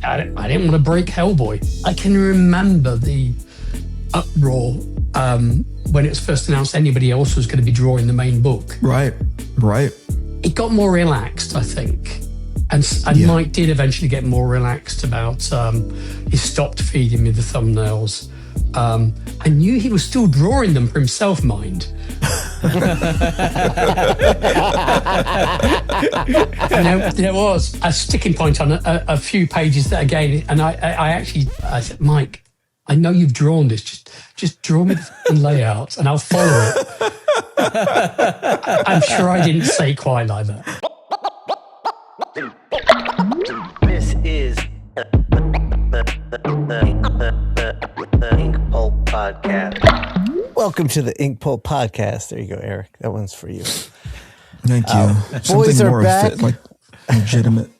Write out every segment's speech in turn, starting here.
I didn't want to break Hellboy. I can remember the uproar when it was first announced anybody else was going to be drawing the main book. Right. It got more relaxed, I think. And Mike did eventually get more relaxed about, he stopped feeding me the thumbnails. I knew he was still drawing them for himself, mind. And there was a sticking point on a few pages that again, and I said, Mike, I know you've drawn this, just draw me the layout and I'll follow it. I'm sure I didn't say quite like that. This is the Inkpulp Podcast. Welcome to the Inkpulp Podcast. There you go, Eric. That one's for you. Thank you. Boys are back. Like legitimate.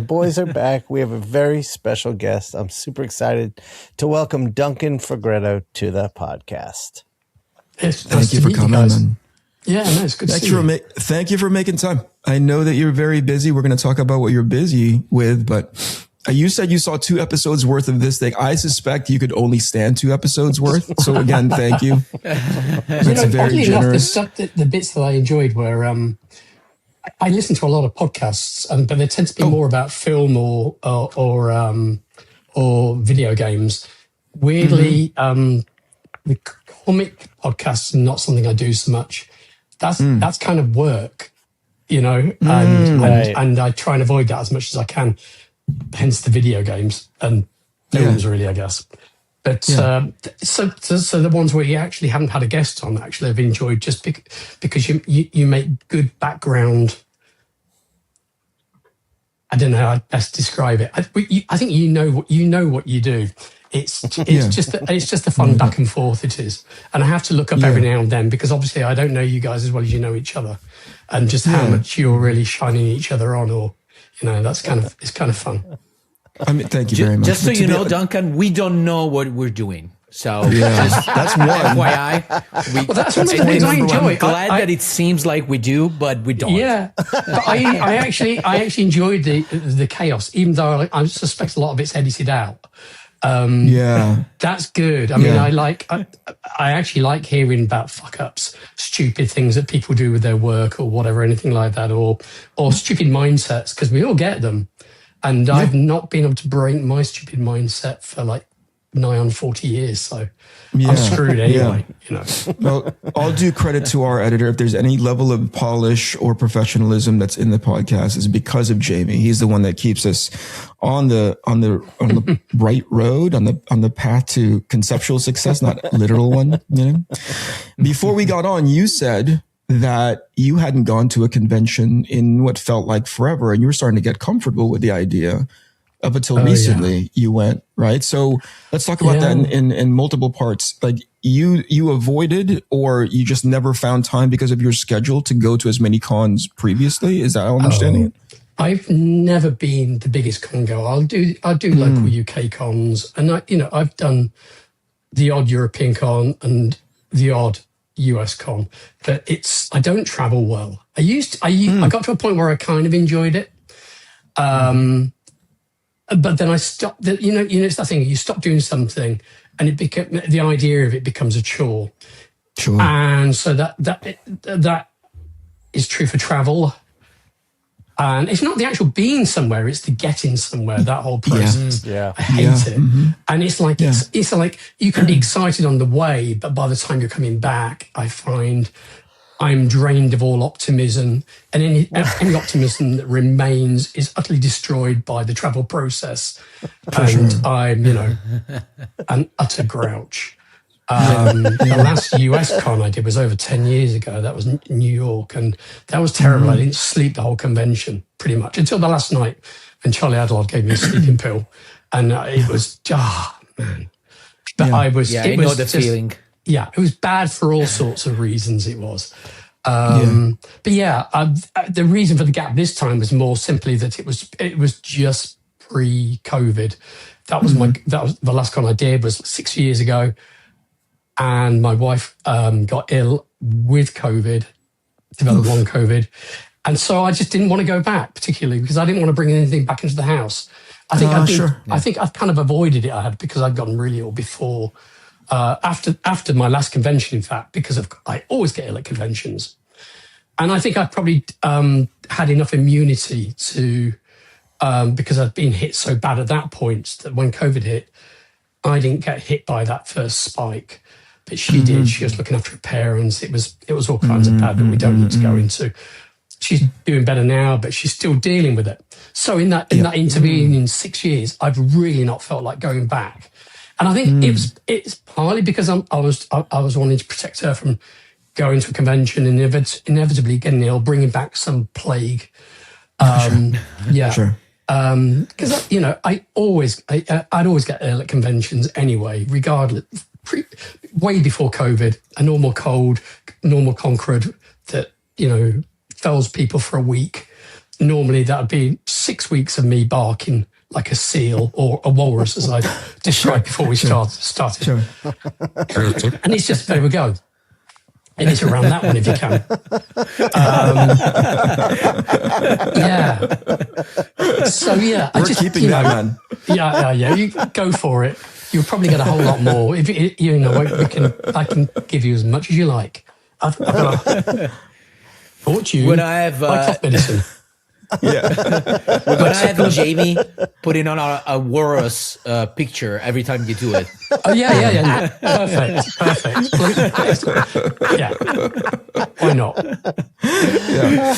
Boys are back. We have a very special guest. I'm super excited to welcome Duncan Fegredo to the podcast. Thank you for coming. Yeah, no, it's good to see you. Thank you for making time. I know that you're very busy. We're going to talk about what you're busy with, but you said you saw 2 episodes worth of this thing. I suspect you could only stand 2 episodes worth. So again, thank you. That's very generous. Enough, the bits that I enjoyed were, I listen to a lot of podcasts, but they tend to be more about film or video games. Weirdly, the comic podcasts are not something I do so much. That's kind of work, and I try and avoid that as much as I can. Hence the video games and films, really, I guess. But so the ones where you actually haven't had a guest on, actually, I've enjoyed just because you make good background. I don't know how I'd best describe it. I think you know what you do. It's just the fun back and forth it is. And I have to look up every now and then because obviously I don't know you guys as well as you know each other, and just how much you're really shining each other on, or it's kind of fun. I mean, thank you very much. Just so you know, Duncan, we don't know what we're doing. So that's one. FYI. That's one of the things I enjoy. I'm glad that it seems like we do, but we don't. Yeah, but I actually enjoyed the chaos, even though I suspect a lot of it's edited out. That's good. I mean, I actually like hearing about fuck ups, stupid things that people do with their work or whatever, anything like that, or stupid mindsets, because we all get them. And I've not been able to break my stupid mindset for like nigh on 40 years. So I'm screwed anyway, Well, I'll do credit to our editor. If there's any level of polish or professionalism that's in the podcast, is because of Jamie. He's the one that keeps us on the right road, on the path to conceptual success, not literal one. Before we got on, you said that you hadn't gone to a convention in what felt like forever, and you were starting to get comfortable with the idea. Up until recently, you went, right? So let's talk about that in multiple parts. Like you avoided, or you just never found time because of your schedule to go to as many cons previously. Is that how I'm understanding it? I've never been the biggest con goer. I'll do local UK cons, and I've done the odd European con and the odd US con, but I don't travel well. I got to a point where I kind of enjoyed it. But then I stopped. It's that thing. You stop doing something, and the idea of it becomes a chore. Sure. And so that is true for travel. And it's not the actual being somewhere; it's the getting somewhere. That whole process. I hate it. And it's like it's like you can be excited on the way, but by the time you're coming back, I find I'm drained of all optimism, and any optimism that remains is utterly destroyed by the travel process. I'm, an utter grouch. The last US con I did was over 10 years ago. That was in New York, and that was terrible. I didn't sleep the whole convention, pretty much, until the last night when Charlie Adlard gave me a sleeping pill, and it was, man. But I know the feeling. Yeah, it was bad for all sorts of reasons. It was, but the reason for the gap this time was more simply that it was just pre-COVID. That was the last con I did was 6 years ago, and my wife got ill with COVID, developed long COVID, and so I just didn't want to go back, particularly because I didn't want to bring anything back into the house. I think I think I've kind of avoided it. Because I'd gotten really ill before. After my last convention, in fact, I always get ill at conventions, and I think I probably had enough immunity to because I'd been hit so bad at that point that when COVID hit, I didn't get hit by that first spike, but she did. She was looking after her parents. It was all kinds of bad that we don't need to go into. She's doing better now, but she's still dealing with it. So in that intervening 6 years, I've really not felt like going back. And I think it's partly because I was wanting to protect her from going to a convention and inevitably getting ill, bringing back some plague. Because I'd always get ill at conventions anyway, regardless. Way before COVID, a normal cold, normal concrete that fells people for a week. Normally that would be 6 weeks of me barking like a seal or a walrus, as I described before we started. Sure. And it's just, there we go. And it's around that one if you can. So we're keeping that, man. Yeah. You go for it. You'll probably get a whole lot more. If I can give you as much as you like. I've got a fortune. When I have cough medicine. When I have Jamie putting on a walrus picture every time you do it. Oh yeah. Perfect. Yeah. Why not? Yeah.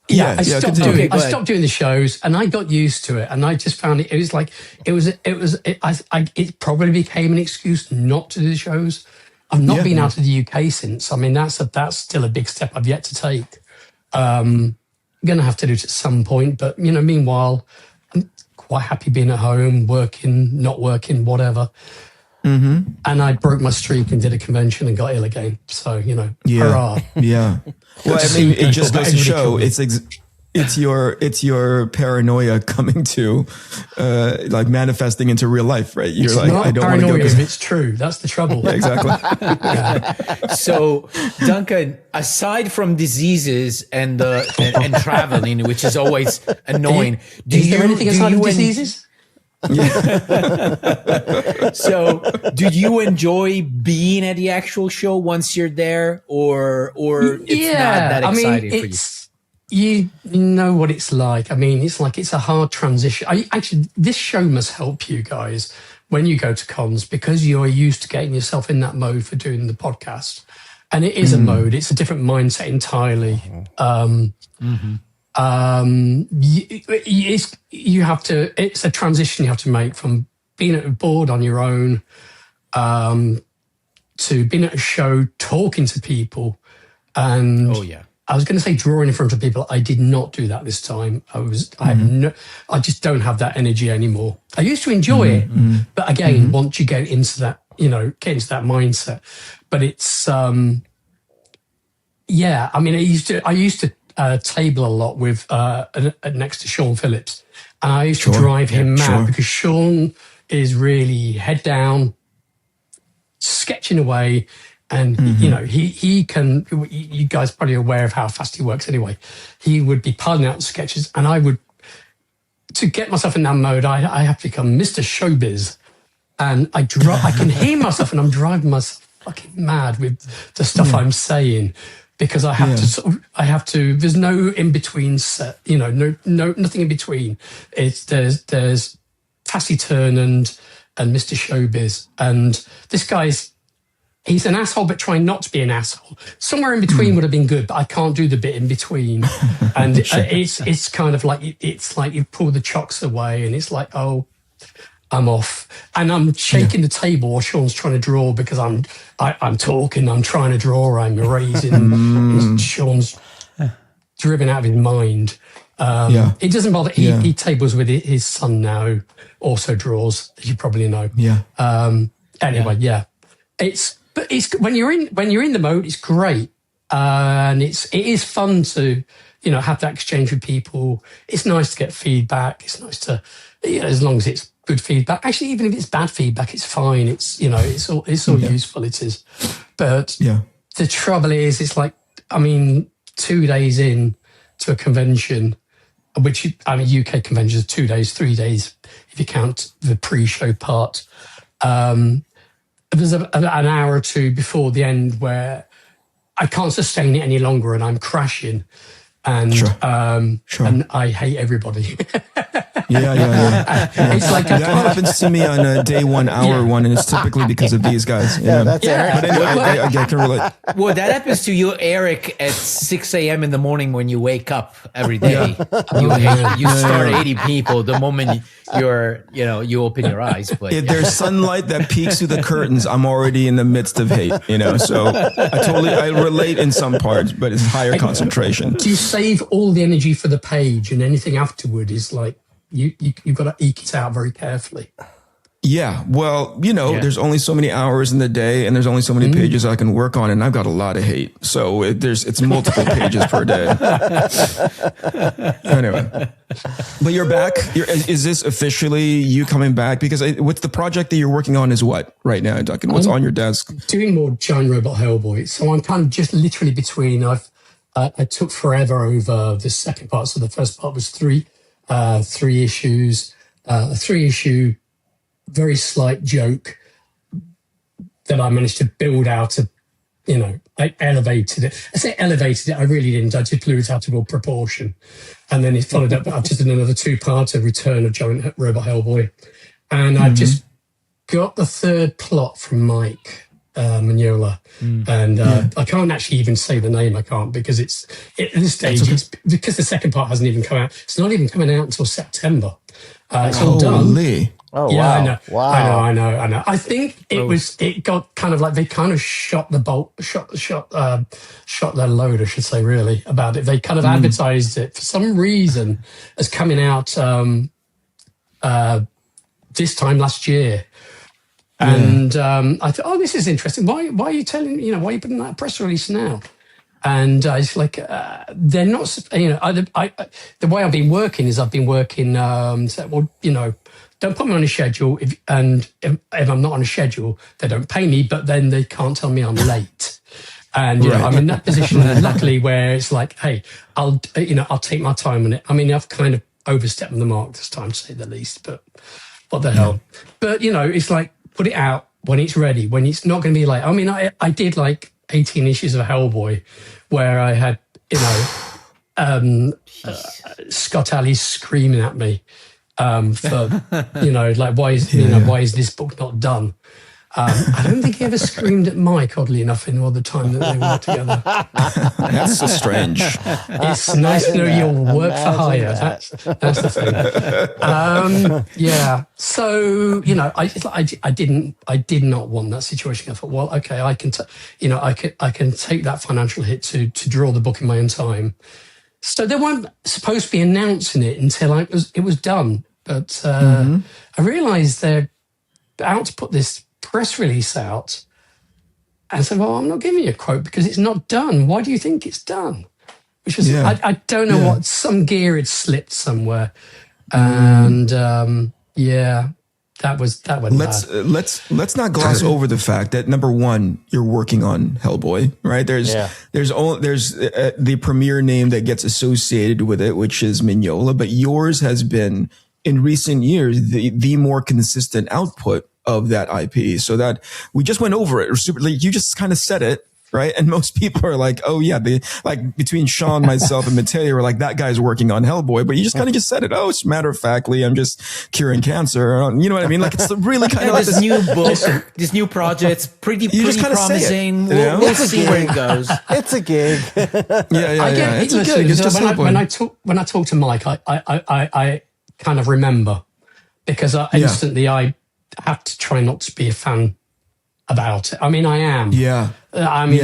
I stopped doing the shows, and I got used to it, and I just found it probably became an excuse not to do the shows. I've not been out of the UK since. I mean, that's still a big step I've yet to take. I'm going to have to do it at some point, but meanwhile, I'm quite happy being at home, working, not working, whatever. And I broke my streak and did a convention and got ill again. So hurrah! Yeah. Well, I mean, it just goes to show it's your paranoia coming to like manifesting into real life, right? You're like, I don't want to go. If it's true, that's the trouble. Yeah, exactly. So, Duncan, aside from diseases and traveling, which is always annoying, is there anything aside from diseases? So, do you enjoy being at the actual show once you're there, or it's not that exciting for you? You know what it's like. I mean, it's a hard transition. This show must help you guys when you go to cons, because you're used to getting yourself in that mode for doing the podcast. And it is a mode. It's a different mindset entirely. It's a transition you have to make from being at a board on your own to being at a show, talking to people. And I was going to say drawing in front of people. I did not do that this time. I just don't have that energy anymore. I used to enjoy it, but again, once you get into that, get into that mindset. But it's, I mean, I used to table a lot with next to Shawn Phillips, and I used to drive him mad because Shawn is really head down, sketching away. And, he can, you guys are probably aware of how fast he works anyway. He would be piling out sketches, and to get myself in that mode, I have to become Mr. Showbiz. And I can hear myself, and I'm driving myself fucking mad with the stuff I'm saying, because I have to, there's no in between set, nothing in between. There's Tassie Turn and Mr. Showbiz. And this guy's, he's an asshole, but trying not to be an asshole. Somewhere in between would have been good, but I can't do the bit in between. And it's kind of like, it's like you pull the chocks away, and it's like, oh, I'm off. And I'm shaking the table while Shawn's trying to draw, because I'm talking, I'm trying to draw, I'm erasing. Shawn's driven out of his mind. It doesn't bother. He tables with his son now, who also draws, as you probably know. But it's when you're in the mode, it's great, and it is fun to have that exchange with people. It's nice to get feedback. It's nice to as long as it's good feedback. Actually, even if it's bad feedback, it's fine. It's it's all useful. It is, but the trouble is, it's like, I mean, 2 days in to a convention, UK conventions are 2 days, 3 days if you count the pre-show part. There's an hour or two before the end where I can't sustain it any longer and I'm crashing. And and I hate everybody. Yeah. It's like that happens to me on a day 1 hour one, and it's typically because of these guys. That's Eric. But anyway, I can relate. Well, that happens to you, Eric, at 6 a.m. in the morning when you wake up every day. You start 80 people the moment you open your eyes. But if there's sunlight that peeks through the curtains, I'm already in the midst of hate. So I relate in some parts, but it's higher concentration. Do you save all the energy for the page, and anything afterward is like you've got to eke it out very carefully? Yeah, well, there's only so many hours in the day, and there's only so many pages I can work on, and I've got a lot of hate. So it's multiple pages per day. Anyway, but you're back. Is this officially you coming back? Because what's the project that you're working on is what right now, Duncan? What's on your desk? Doing more Giant Robot Hellboy. So I'm kind of just literally between. I took forever over the second part. So the first part was three issues, a 3-issue. Very slight joke that I managed to build out I elevated it. I say elevated it, I really didn't. I just blew it out of all proportion. And then it followed up, I've just done another 2-parter, Return of Giant Robot Hellboy. And I've just got the third plot from Mike Mignola. And I can't actually even say the name, because at this stage, it's because the second part hasn't even come out. It's not even coming out until September. It's all done. Oh, yeah, wow. Wow. I know. I think it got kind of like they kind of shot their load, I should say, really, about it. They kind of advertised it for some reason as coming out this time last year. And I thought, this is interesting. Why are you telling, why are you putting that press release now? And it's like, they're not, the way I've been working is don't put me on a schedule. If I'm not on a schedule, they don't pay me, but then they can't tell me I'm late. And I'm in that position, luckily, where it's like, hey, I'll take my time on it. I mean, I've kind of overstepped the mark this time, to say the least, but what the hell? But, it's like, put it out when it's ready, when it's not going to be late. I mean, I did like 18 issues of Hellboy where I had, Scott Alley screaming at me for, like, why is this book not done? I don't think he ever screamed at Mike, oddly enough, in all the time that they worked together. That's so strange. It's nice to know you'll work for hire. That's the thing. So I did not want that situation. I thought, well, okay, I can take that financial hit to draw the book in my own time. So they weren't supposed to be announcing it until it was done. But I realised they're out to put this press release out, and I said, well, I'm not giving you a quote because it's not done. Why do you think it's done? Which was, I don't know what, some gear had slipped somewhere. And that went bad. Let's not gloss over the fact that, number one, you're working on Hellboy, right? There's the premier name that gets associated with it, which is Mignola, but yours has been in recent years the more consistent output of that IP. So that we just went over it. You just kind of said it, right? And most people are like, oh yeah, between Shawn, myself, and Matteo, are like, that guy's working on Hellboy, but you just kind of just said it. Oh, it's matter of factly, I'm just curing cancer. You know what I mean? Like, it's really kind of like this new book, this new project, pretty promising. We'll see where it goes. It's a gig. It's a gig. It's just when I talk to Mike, I kind of remember, because instantly I have to try not to be a fan about it. I mean, I am. Yeah. I mean,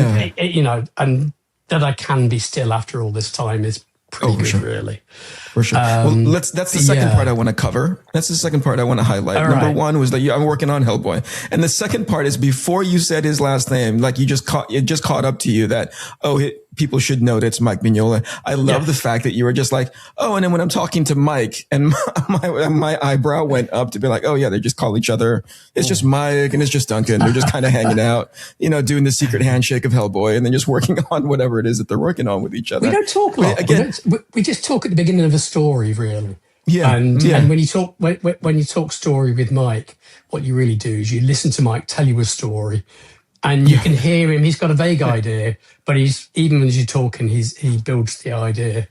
and that I can be still after all this time is pretty good, really. For sure. That's the second part I want to cover. That's the second part I want to highlight. Number one was that I'm working on Hellboy. And the second part is, before you said his last name, like it just caught up to you that, people should know that it's Mike Mignola. I love the fact that you were just like, oh, and then when I'm talking to Mike and my eyebrow went up to be like, oh yeah, they just call each other. It's just Mike and it's just Duncan. They're just kind of hanging out, doing the secret handshake of Hellboy and then just working on whatever it is that they're working on with each other. We don't talk a lot. Again, we just talk at the beginning of a story, really. Yeah. And when you talk story with Mike, what you really do is you listen to Mike tell you a story. And you can hear him. He's got a vague idea, but even as you're talking, he builds the idea,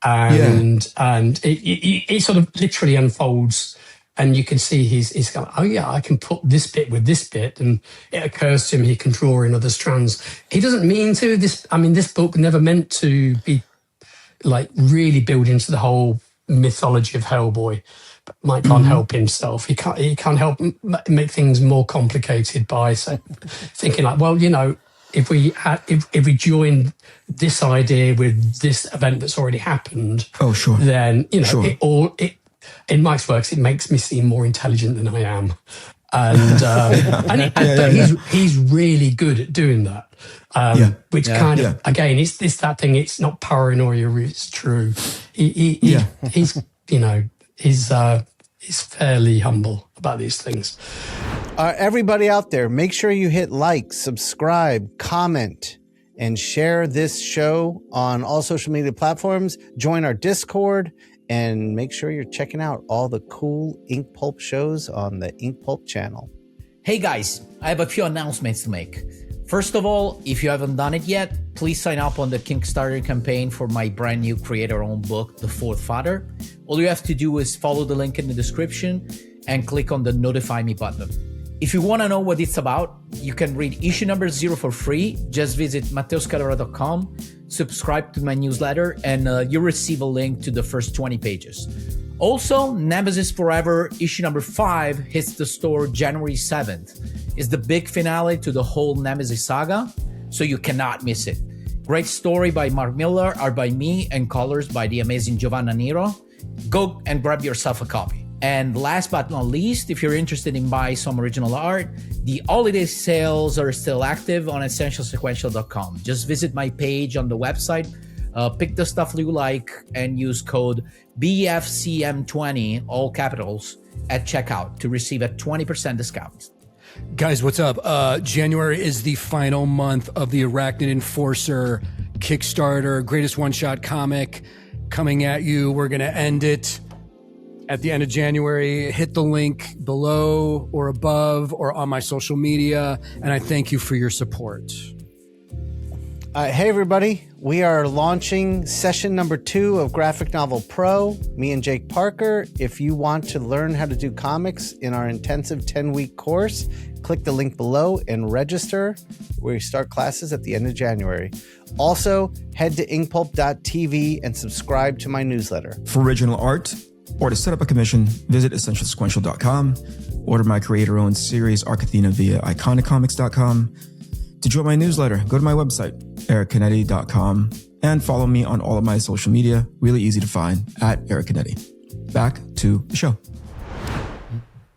and it sort of literally unfolds, and you can see he's going, oh yeah, I can put this bit with this bit, and it occurs to him he can draw in other strands. He doesn't mean to. This book never meant to be like really build into the whole mythology of Hellboy. Mike can't help himself. He can't help make things more complicated by thinking like, well, if we join this idea with this event that's already happened, then in Mike's works it makes me seem more intelligent than I am, but he's really good at doing that. Which again, it's that thing. It's not paranoia. It's true. He's fairly humble about these things. Everybody out there, make sure you hit like, subscribe, comment, and share this show on all social media platforms. Join our Discord, and make sure you're checking out all the cool Inkpulp shows on the Inkpulp channel. Hey guys, I have a few announcements to make. First of all, if you haven't done it yet, please sign up on the Kickstarter campaign for my brand new creator-owned book, The Fourth Father. All you have to do is follow the link in the description and click on the Notify Me button. If you want to know what it's about, you can read issue number 0 for free. Just visit MatteoScalera.com, subscribe to my newsletter, and you'll receive a link to the first 20 pages. Also, Nemesis Forever issue number 5 hits the store January 7th. It's the big finale to the whole Nemesis saga, so you cannot miss it. Great story by Mark Miller, art by me, and colors by the amazing Giovanna Nero. Go and grab yourself a copy. And last but not least, if you're interested in buying some original art, the holiday sales are still active on essentialsequential.com. Just visit my page on the website, pick the stuff you like, and use code BFCM20, all capitals, at checkout to receive a 20% discount. Guys, what's up? January is the final month of the Arachnid Enforcer Kickstarter, greatest one-shot comic coming at you. We're going to end it at the end of January. Hit the link below or above or on my social media, and I thank you for your support. Hey, everybody. We are launching session number 2 of Graphic Novel Pro, me and Jake Parker. If you want to learn how to do comics in our intensive 10-week course, click the link below and register. We start classes at the end of January. Also, head to inkpulp.tv and subscribe to my newsletter. For original art or to set up a commission, visit essentialsequential.com. Order my creator-owned series, Arc Athena, via iconicomics.com. To join my newsletter, go to my website, ericcanete.com, and follow me on all of my social media. Really easy to find at Eric Canete. Back to the show.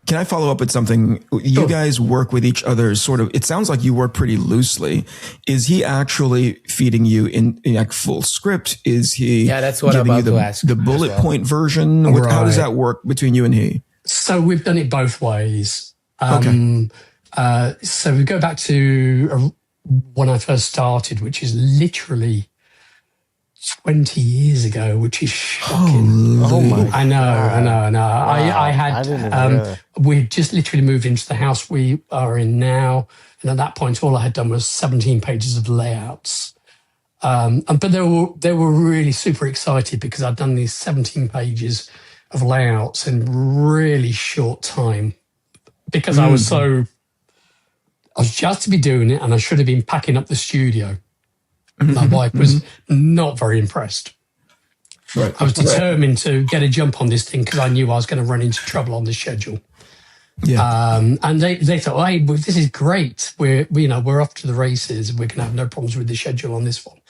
Can I follow up with something? You guys work with each other sort of, it sounds like you work pretty loosely. Is he actually feeding you in like full script? Is he that's what I'm about to ask. The bullet point version? Right. How does that work between you and he? So we've done it both ways. So we go back to when I first started, which is literally 20 years ago, which is shocking. Oh my! I know. Wow. I had we just literally moved into the house we are in now, and at that point, all I had done was 17 pages of layouts. But they were really super excited because I'd done these 17 pages of layouts in really short time because I was just to be doing it, and I should have been packing up the studio. My wife was not very impressed. Right. I was determined to get a jump on this thing because I knew I was going to run into trouble on the schedule. Yeah. And they thought, hey, well, this is great. We're off to the races. We're going to have no problems with the schedule on this one.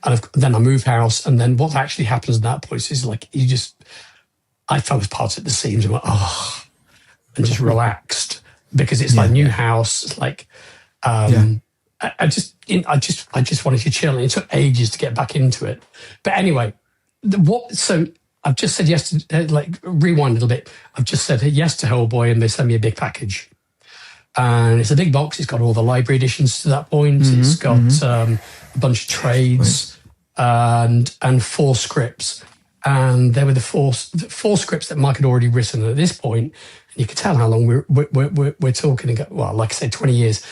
And then I moved house, and then what actually happens at that point is like I fell apart at the seams and went, and just relaxed. Because it's like new house, it's like, I just wanted to chill, and it took ages to get back into it. But anyway, so I've just said yes to, rewind a little bit. I've just said yes to Hellboy, and they sent me a big package. And it's a big box. It's got all the library editions to that point. It's got a bunch of trades and 4 scripts. And there were the four scripts that Mike had already written. And at this point, you can tell how long we're talking. Well, like I said, 20 years.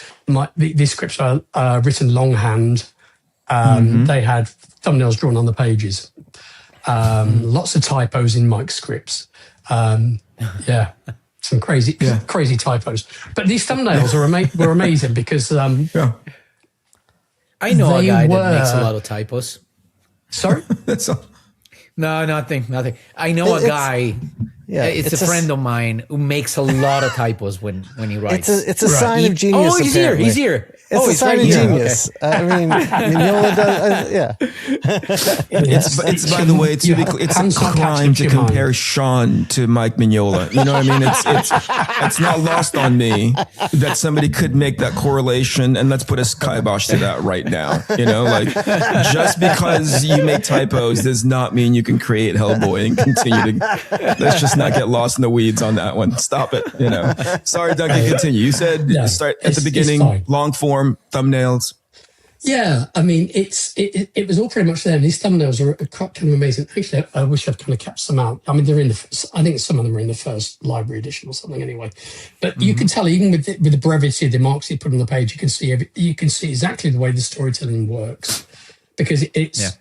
These scripts are written longhand. They had thumbnails drawn on the pages. Lots of typos in Mike's scripts. Some crazy typos. But these thumbnails were amazing because I know a guy that makes a lot of typos. Sorry? That's all. No, nothing. I know a guy. Yeah, it's a friend of mine who makes a lot of typos when he writes. It's a sign of genius. Oh, he's apparently. here. It's a sign of genius. Okay. I mean, Mignola does. It's by the way, it's a crime to compare Shawn to Mike Mignola. You know what I mean? It's not lost on me that somebody could make that correlation, and let's put a kibosh to that right now. You know, like just because you make typos does not mean you can create Hellboy and continue to. Let's just not get lost in the weeds on that one. Stop it. You know. Sorry, Duncan. Continue. You said start at the beginning, long form thumbnails. Yeah, I mean, it was all pretty much there. And these thumbnails are kind of amazing. Actually, I wish I'd kind of kept some out. I mean, I think some of them are in the first library edition or something anyway. But you can tell, even with the brevity of the marks he put on the page, you can see exactly the way the storytelling works, because it's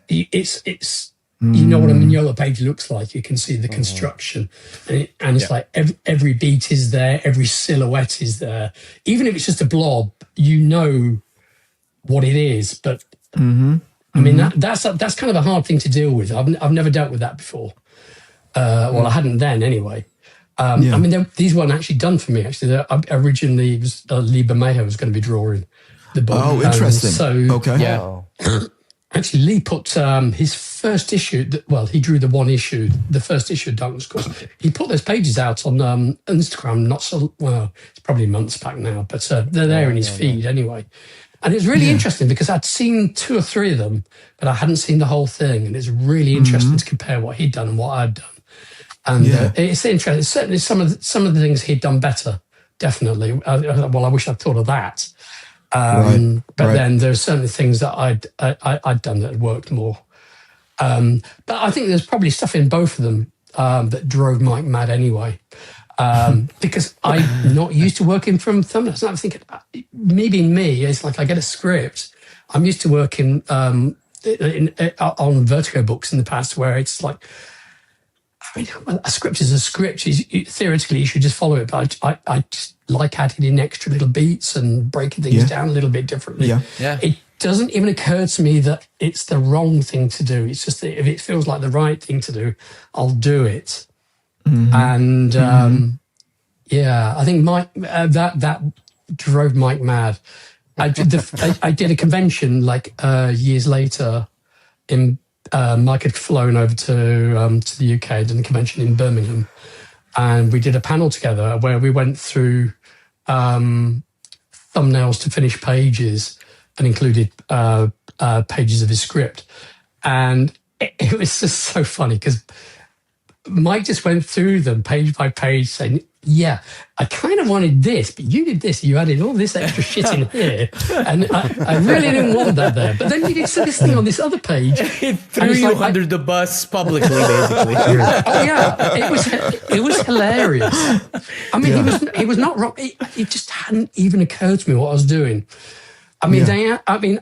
you know what a Mignola page looks like. You can see the construction, and it's like every beat is there, every silhouette is there. Even if it's just a blob, you know what it is. But I mean, that's kind of a hard thing to deal with. I've never dealt with that before. Well, I hadn't then anyway. I mean, these weren't actually done for me. Actually, originally it was Lee Bermejo was going to be drawing the book. Oh, interesting. So okay, yeah. Actually, Lee put his first issue. Well, he drew the first issue of Duncan's course. He put those pages out on Instagram. It's probably months back now, but they're there in his feed anyway. And it's really interesting because I'd seen 2 or 3 of them, but I hadn't seen the whole thing. And it's really interesting to compare what he'd done and what I'd done. And it's interesting. Certainly, some of the things he'd done better. Definitely. Well, I wish I'd thought of that. But then there's certainly things that I'd done that had worked more. But I think there's probably stuff in both of them that drove Mike mad anyway. Because I'm not used to working from thumbnails. And I'm thinking, maybe me, it's like I get a script. I'm used to working on Vertigo books in the past where it's like, I mean, a script is a script. Theoretically, you should just follow it. But I just like adding in extra little beats and breaking things down a little bit differently. Yeah. It doesn't even occur to me that it's the wrong thing to do. It's just that if it feels like the right thing to do, I'll do it. And I think Mike that drove Mike mad. I did a convention years later. Mike had flown over to the UK, did a convention in Birmingham, and we did a panel together where we went through thumbnails to finished pages and included pages of his script, and it was just so funny because Mike just went through them page by page saying, yeah, I kind of wanted this, but you did this. You added all this extra shit in here. And I really didn't want that there. But then you did this thing on this other page. It threw you under the bus publicly, basically. Oh, yeah. It was hilarious. I mean, he was not wrong. It just hadn't even occurred to me what I was doing. I mean,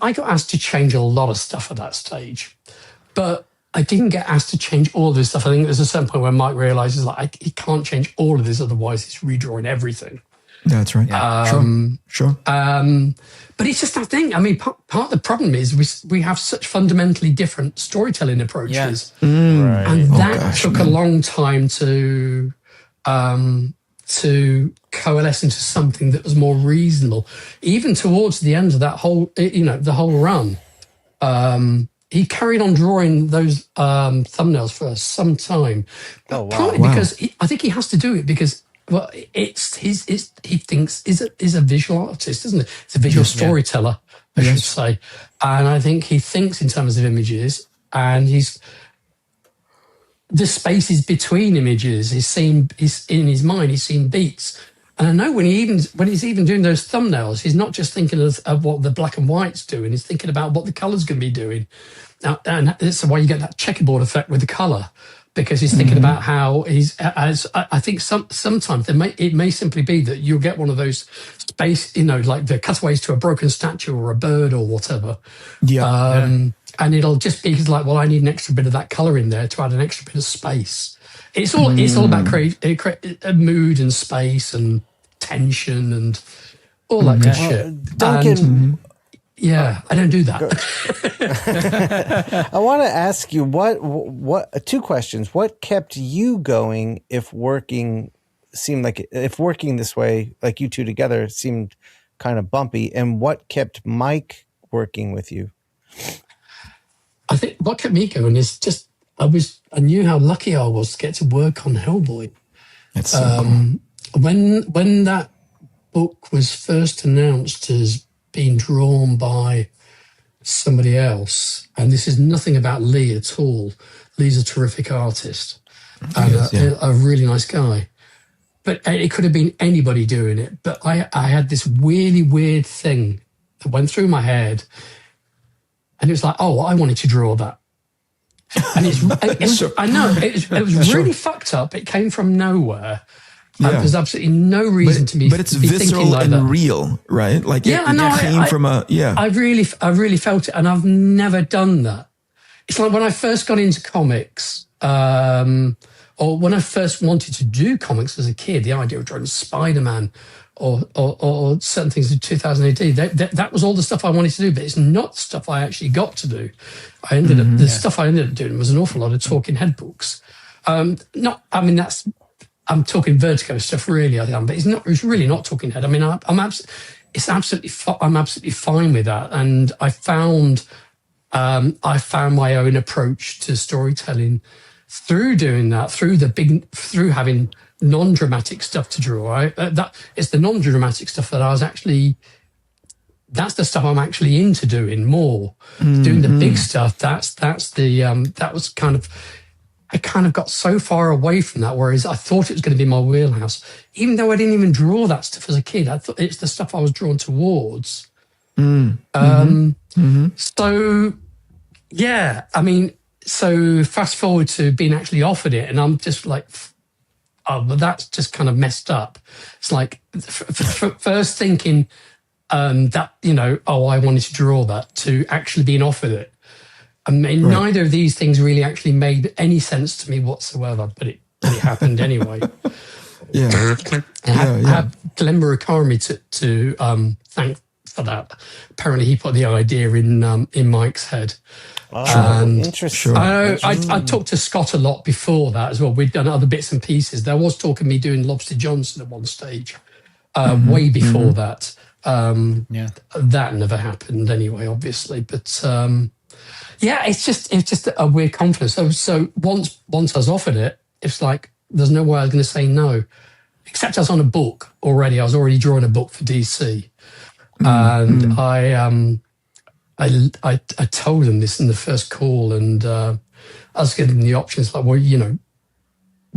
I got asked to change a lot of stuff at that stage. But I didn't get asked to change all of this stuff. I think there's a certain point where Mike realizes he can't change all of this, otherwise he's redrawing everything. That's right. Sure. But it's just that thing. I mean, part of the problem is we have such fundamentally different storytelling approaches, and that took a long time to coalesce into something that was more reasonable. Even towards the end of that whole, the whole run. He carried on drawing those thumbnails for some time. Partly because I think he has to do it because, he thinks is a visual artist, isn't it? It's a visual storyteller. I should say. And I think he thinks in terms of images, and the spaces between images. He's in his mind, he's seeing beats. And I know when he's even doing those thumbnails, he's not just thinking of what the black and white's doing, he's thinking about what the colour's going to be doing. Now, and that's why you get that checkerboard effect with the colour, because he's thinking about how I think sometimes it may simply be that you'll get one of those space, like the cutaways to a broken statue or a bird or whatever. And it'll just be like, well, I need an extra bit of that colour in there to add an extra bit of space. It's all about create a mood and space and tension and all that good shit. Duncan, I don't do that. I want to ask you what two questions. What kept you going if working this way, like you two together, seemed kind of bumpy, and what kept Mike working with you? I think what kept me going is just I knew how lucky I was to get to work on Hellboy. That's so cool. When that book was first announced as being drawn by somebody else, and this is nothing about Lee at all. Lee's a terrific artist and a really nice guy. But it could have been anybody doing it. But I had this really weird thing that went through my head, and it was like, oh, I wanted to draw that. And I know it was really fucked up. It came from nowhere. There's absolutely no reason to be. But it's be visceral like and that. real, right? Like it came from a. I really felt it, and I've never done that. It's like when I first got into comics, or when I first wanted to do comics as a kid. The idea of drawing Spider-Man or certain things in 2000 AD. That was all the stuff I wanted to do, but it's not stuff I actually got to do. Stuff I ended up doing was an awful lot of talking head books. I'm talking Vertigo stuff, really. But it's really not talking head. I mean, I'm absolutely fine with that, and I found my own approach to storytelling through doing that, through having non-dramatic stuff to draw. Right? That it's the non-dramatic stuff that that's the stuff I'm actually into doing more. Doing the big stuff. That was kind of. I kind of got so far away from that, whereas I thought it was going to be my wheelhouse, even though I didn't even draw that stuff as a kid. I thought it's the stuff I was drawn towards. So, yeah, I mean, so fast forward to being actually offered it, and I'm just like, oh, well, that's just kind of messed up. It's like first thinking that, I wanted to draw that, to actually being offered it. I mean, neither of these things really actually made any sense to me whatsoever, but it happened anyway. I have Glenn Murakami to thank for that. Apparently, he put the idea in Mike's head. Oh, interesting. I talked to Scott a lot before that as well. We'd done other bits and pieces. There was talk of me doing Lobster Johnson at one stage, way before that. That never happened anyway, obviously, but. It's just a weird confidence. So once I was offered it, it's like there's no way I was going to say no. Except I was on a book already. I was already drawing a book for DC, and I told them this in the first call, and I was giving them the options like, well,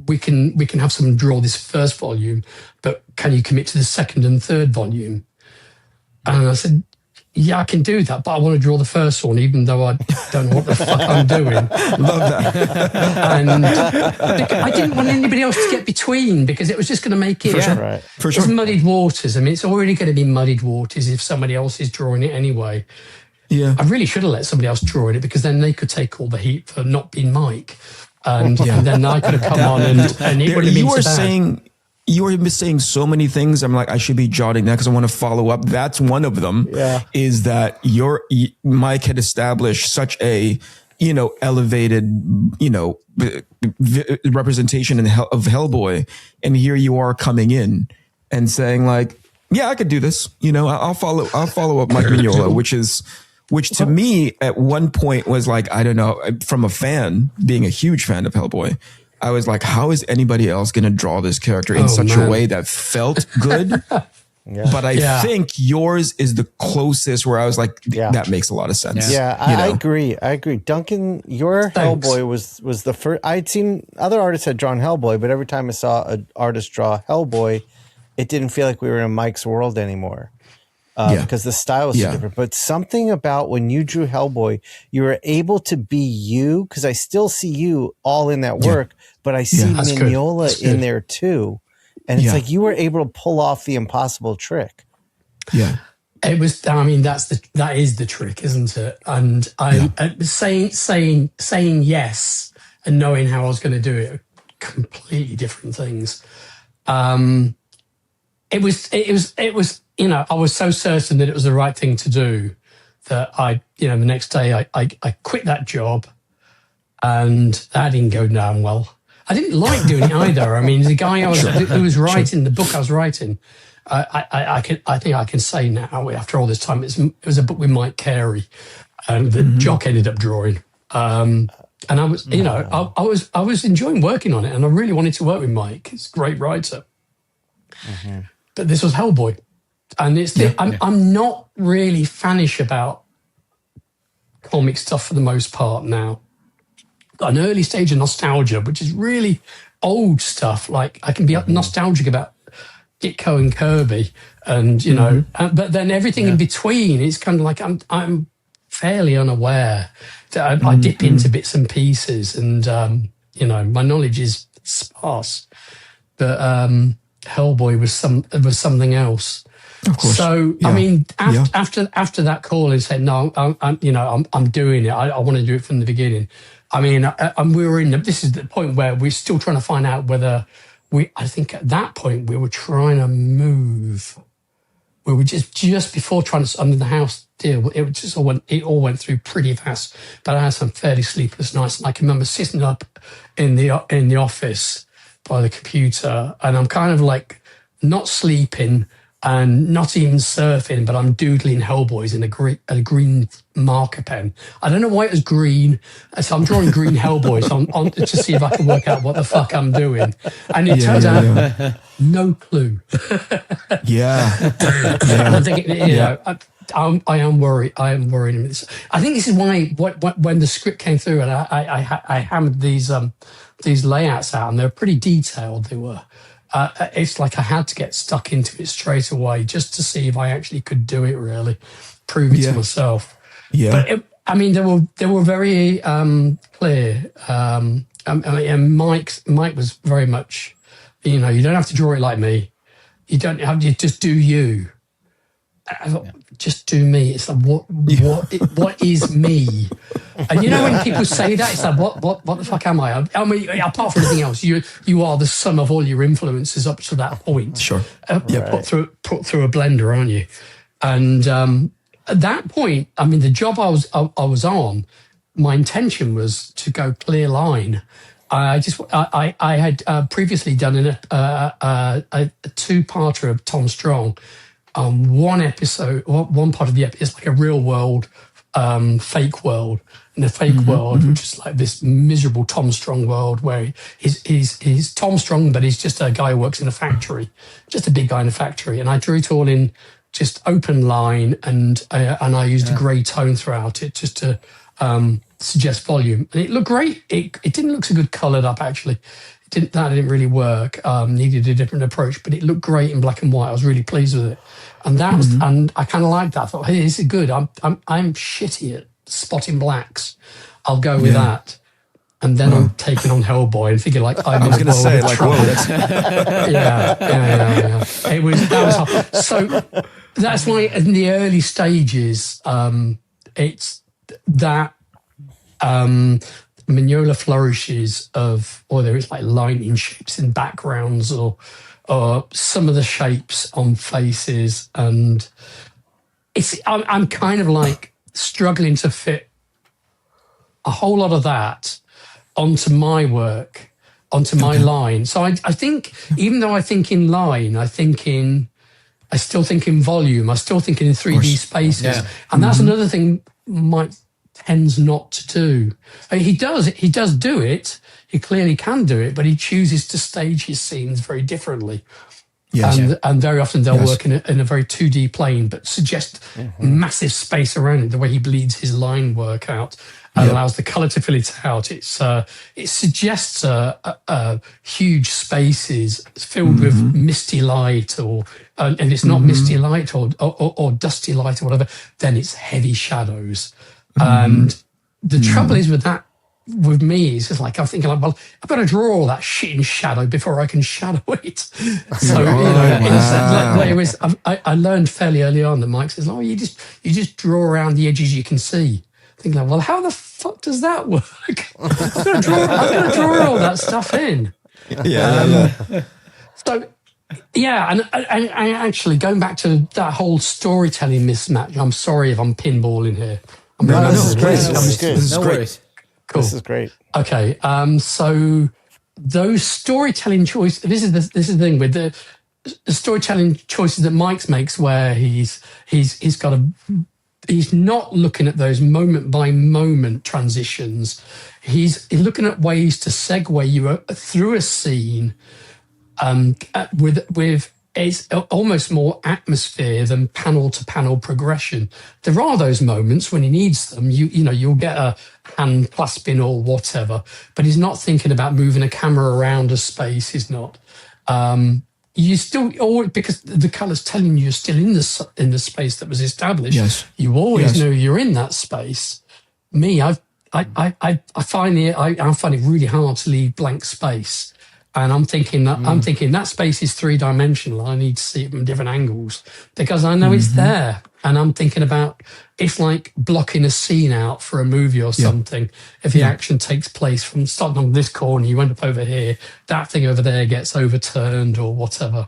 we can have someone draw this first volume, but can you commit to the second and third volume? And I said, yeah, I can do that, but I want to draw the first one, even though I don't know what the fuck I'm doing. Love that. And I didn't want anybody else to get between, because it was just going to make it For sure. It's muddied waters. I mean, it's already going to be muddied waters if somebody else is drawing it anyway. Yeah. I really should have let somebody else draw it, because then they could take all the heat for not being Mike. And then I could have come on and it would have been so bad. You were saying so many things. I'm like, I should be jotting that because I want to follow up. That's one of them. Is that Mike had established such a, elevated, representation of Hellboy. And here you are coming in and saying like, yeah, I could do this. I'll follow up Mike Mignola, which to me at one point was like, I don't know, from a fan, being a huge fan of Hellboy, I was like, how is anybody else going to draw this character in such a way that felt good But I think yours is the closest where I was like, that makes a lot of sense. Yeah, I agree. Duncan, your Hellboy was the first. I'd seen other artists had drawn Hellboy, but every time I saw an artist draw Hellboy, it didn't feel like we were in Mike's world anymore. Because the style was so different. But something about when you drew Hellboy, you were able to be you, because I still see you all in that work, but I see Mignola in there too. And it's like you were able to pull off the impossible trick. Yeah. It was, I mean, that is the trick, isn't it? And saying yes and knowing how I was going to do it are completely different things. It was, you know, I was so certain that it was the right thing to do that the next day I quit that job, and that didn't go down well. I didn't like doing it either. I mean, the guy who was writing the book I was writing, I think I can say now after all this time, it was a book with Mike Carey, that Jock ended up drawing. And I was, I was enjoying working on it, and I really wanted to work with Mike. He's a great writer. But this was Hellboy, and I'm not really fanish about comic stuff for the most part now. Got an early stage of nostalgia, which is really old stuff. Like I can be nostalgic about Ditko and Kirby, and but then everything in between is kind of like I'm fairly unaware. I dip into bits and pieces, and my knowledge is sparse. But Hellboy was something else. Of course. So I mean, after that call, and said, no, I'm doing it. I want to do it from the beginning. I mean, we were this is the point where we're still trying to find out whether I think at that point we were trying to move. We were just before trying to, under the house deal, it all went through pretty fast. But I had some fairly sleepless nights. And I can remember sitting up in the office by the computer, and I'm kind of like not sleeping and not even surfing, but I'm doodling Hellboys in a green marker pen. I don't know why it was green, so I'm drawing green Hellboys on to see if I can work out what the fuck I'm doing. And it turns out, no clue. I'm thinking, I am worried. I am worried. I think this is why when the script came through, and I hammered these layouts out, and they're pretty detailed. They were. It's like I had to get stuck into it straight away just to see if I actually could do it. Really, prove it to myself. But they were very clear. And Mike was very much, you don't have to draw it like me. You don't have to just do you. I thought, just do me. It's like what is me? And when people say that, it's like what the fuck am I? I mean, apart from anything else, you are the sum of all your influences up to that point. Sure. Put through a blender, aren't you? And at that point, I mean, the job I was on, my intention was to go clear line. I had previously done a two-parter of Tom Strong. One episode, one part of the episode is like a real world, fake world, and the fake world, which is like this miserable Tom Strong world where he's Tom Strong, but he's just a guy who works in a factory, just a big guy in a factory. And I drew it all in just open line, and I used a grey tone throughout it just to suggest volume, and it looked great. It didn't look so good coloured up actually. That didn't really work. Needed a different approach, but it looked great in black and white. I was really pleased with it, and that was, and I kind of liked that. I thought, hey, this is good. I'm shitty at spotting blacks. I'll go with that. And then I'm taking on Hellboy and thinking like I was going to say like, whoa, that's yeah. That was hard. So that's why in the early stages, it's that. Mignola flourishes or there is like lightning shapes in backgrounds or some of the shapes on faces, and I'm kind of like struggling to fit a whole lot of that onto my work, onto my line. So I think even though I think in line, I still think in volume, I still think in 3D spaces, and that's another thing Mike tends not to do. I mean, he does do it. He clearly can do it, but he chooses to stage his scenes very differently. Yes. And very often they'll work in a very 2D plane, but suggest massive space around it. The way he bleeds his line work out and allows the color to fill it out. It suggests huge spaces filled with misty light, or and it's not misty light or dusty light or whatever. Then it's heavy shadows. And the trouble is with that. With me, it's just like I'm thinking, like, well, I've got to draw all that shit in shadow before I can shadow it. So I learned fairly early on that Mike says, "Oh, you just draw around the edges you can see." Thinking, like, well, how the fuck does that work? I've got to draw all that stuff in. So, yeah, and I actually going back to that whole storytelling mismatch. I'm sorry if I'm pinballing here. This is great. This is worries. Cool. This is great. Okay, so those storytelling choices. This is the thing with the storytelling choices that Mike makes, where he's not looking at those moment by moment transitions. He's looking at ways to segue you through a scene, with it's almost more atmosphere than panel to panel progression. There are those moments when he needs them. You'll get a hand clasping or whatever, but he's not thinking about moving a camera around a space. He's not. You still always, because the colour's telling you you're still in the space that was established. Yes. You always know you're in that space. Me, I find it really hard to leave blank space. And I'm thinking that space is 3-dimensional. I need to see it from different angles because I know it's there. And I'm thinking about, it's like blocking a scene out for a movie or something. If the action takes place from starting on this corner, you end up over here, that thing over there gets overturned or whatever.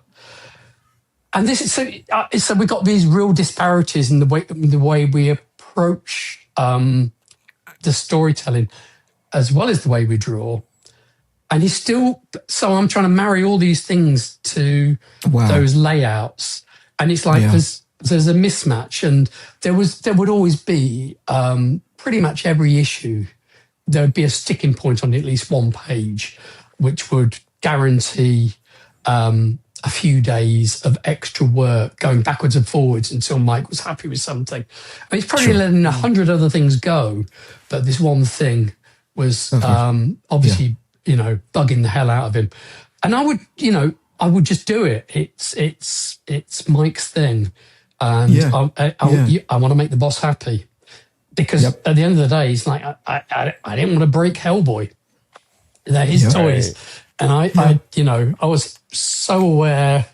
And this is so we've got these real disparities in the way we approach the storytelling, as well as the way we draw. And he's still, so I'm trying to marry all these things to those layouts. And it's like there's a mismatch. And there would always be, pretty much every issue, there would be a sticking point on at least one page, which would guarantee a few days of extra work going backwards and forwards until Mike was happy with something. I mean, he's probably letting 100 other things go, but this one thing was obviously... bugging the hell out of him. And I would just do it. It's Mike's thing. And I want to make the boss happy. Because at the end of the day, he's like, I didn't want to break Hellboy. They're his toys. And I was so aware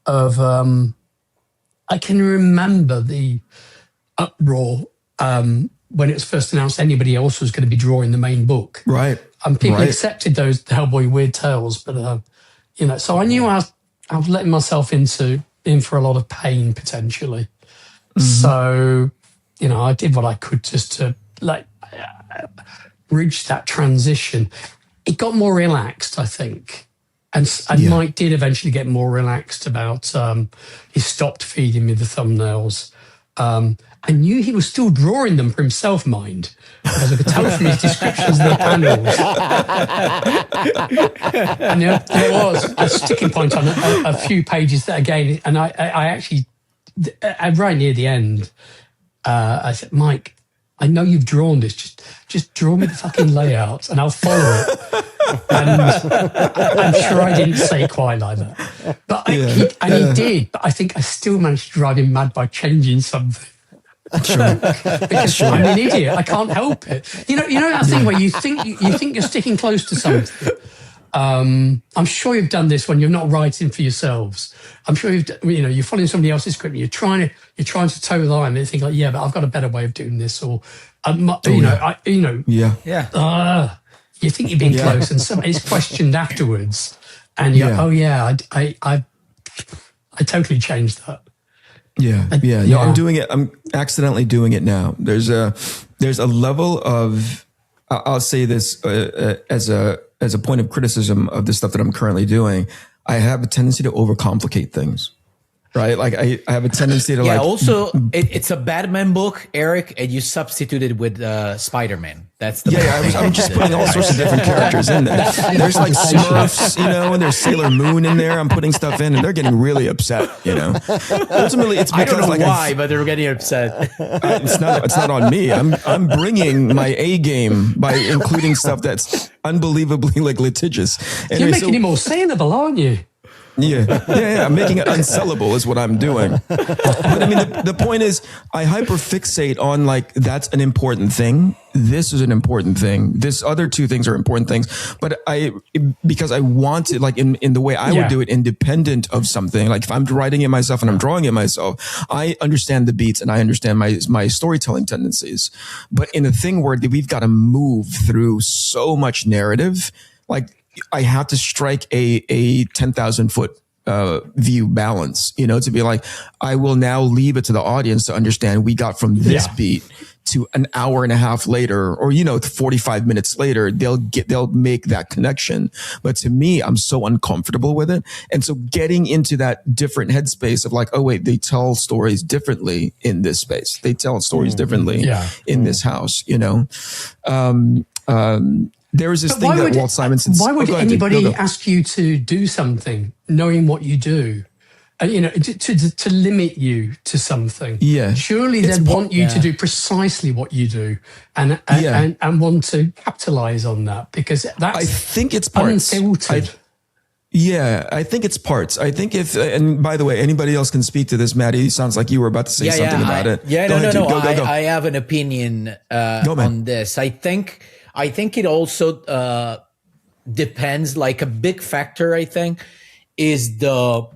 of, I can remember the uproar when it was first announced anybody else was going to be drawing the main book. Right. And people accepted those Hellboy Weird Tales, but so I knew I was letting myself in for a lot of pain potentially. So, I did what I could just to bridge that transition. It got more relaxed, I think, and Mike did eventually get more relaxed about. He stopped feeding me the thumbnails. I knew he was still drawing them for himself, mind, because I could tell from his descriptions of the panels. And there was a sticking point on a few pages that, again, and I actually, right near the end, I said, Mike, I know you've drawn this, just draw me the fucking layout and I'll follow it. And I'm sure I didn't say it quite like that. But he did, but I think I still managed to drive him mad by changing something. Because I'm an idiot. I can't help it. You know that thing where you think you're sticking close to something. I'm sure you've done this when you're not writing for yourselves. I'm sure you're following somebody else's script. And you're trying to toe the line. And you think like, but I've got a better way of doing this, or you think you've been close, and somebody's questioned afterwards, and you're I totally changed that. I'm doing it. I'm accidentally doing it now. There's a level of, I'll say this as a point of criticism of the stuff that I'm currently doing. I have a tendency to overcomplicate things. right? Like I have a tendency to Also, it's a Batman book, Eric, and you substituted with Spider-Man. That's the I'm just putting all sorts of different characters in there. There's like Smurfs, and there's Sailor Moon in there. I'm putting stuff in, and they're getting really upset. Ultimately, it's because I don't know why, but they're getting upset. It's not on me. I'm bringing my A game by including stuff that's unbelievably litigious. Anyway, you're making it more saleable, aren't you? Yeah. I'm making it unsellable is what I'm doing. But I mean, the point is, I hyperfixate on that's an important thing. This is an important thing. This other two things are important things. But because I want it, in the way I would do it, independent of something. Like if I'm writing it myself and I'm drawing it myself, I understand the beats and I understand my storytelling tendencies. But in a thing where we've got to move through so much narrative, I have to strike a 10,000 foot view balance, to be like, I will now leave it to the audience to understand we got from this beat to an hour and a half later, or 45 minutes later, they'll make that connection. But to me, I'm so uncomfortable with it, and so getting into that different headspace of oh wait, they tell stories differently in this space. They tell stories differently in this house. There was this thing that Walt Simonson. Why would anybody ask you to do something knowing what you do? To limit you to something. Yeah. Surely they'd want you to do precisely what you do and want to capitalize on that, because that's, I think it's parts. Unfiltered. I think it's parts. I think and by the way, anybody else can speak to this, Maddie. It sounds like you were about to say something about it. Yeah, no. I have an opinion on this. I think it also depends. Like a big factor, I think, is the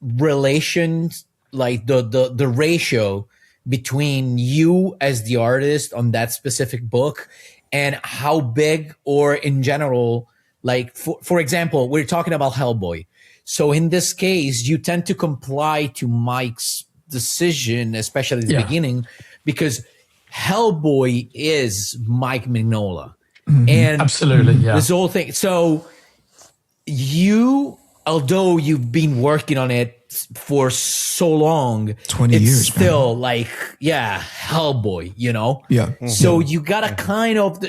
relations, like the ratio between you as the artist on that specific book and how big, or in general, like for example, we're talking about Hellboy. So in this case, you tend to comply to Mike's decision, especially at the beginning, because Hellboy is Mike Mignola. And absolutely, this whole thing. So although you've been working on it for so long, 20 years, still Hellboy, So you gotta kind of,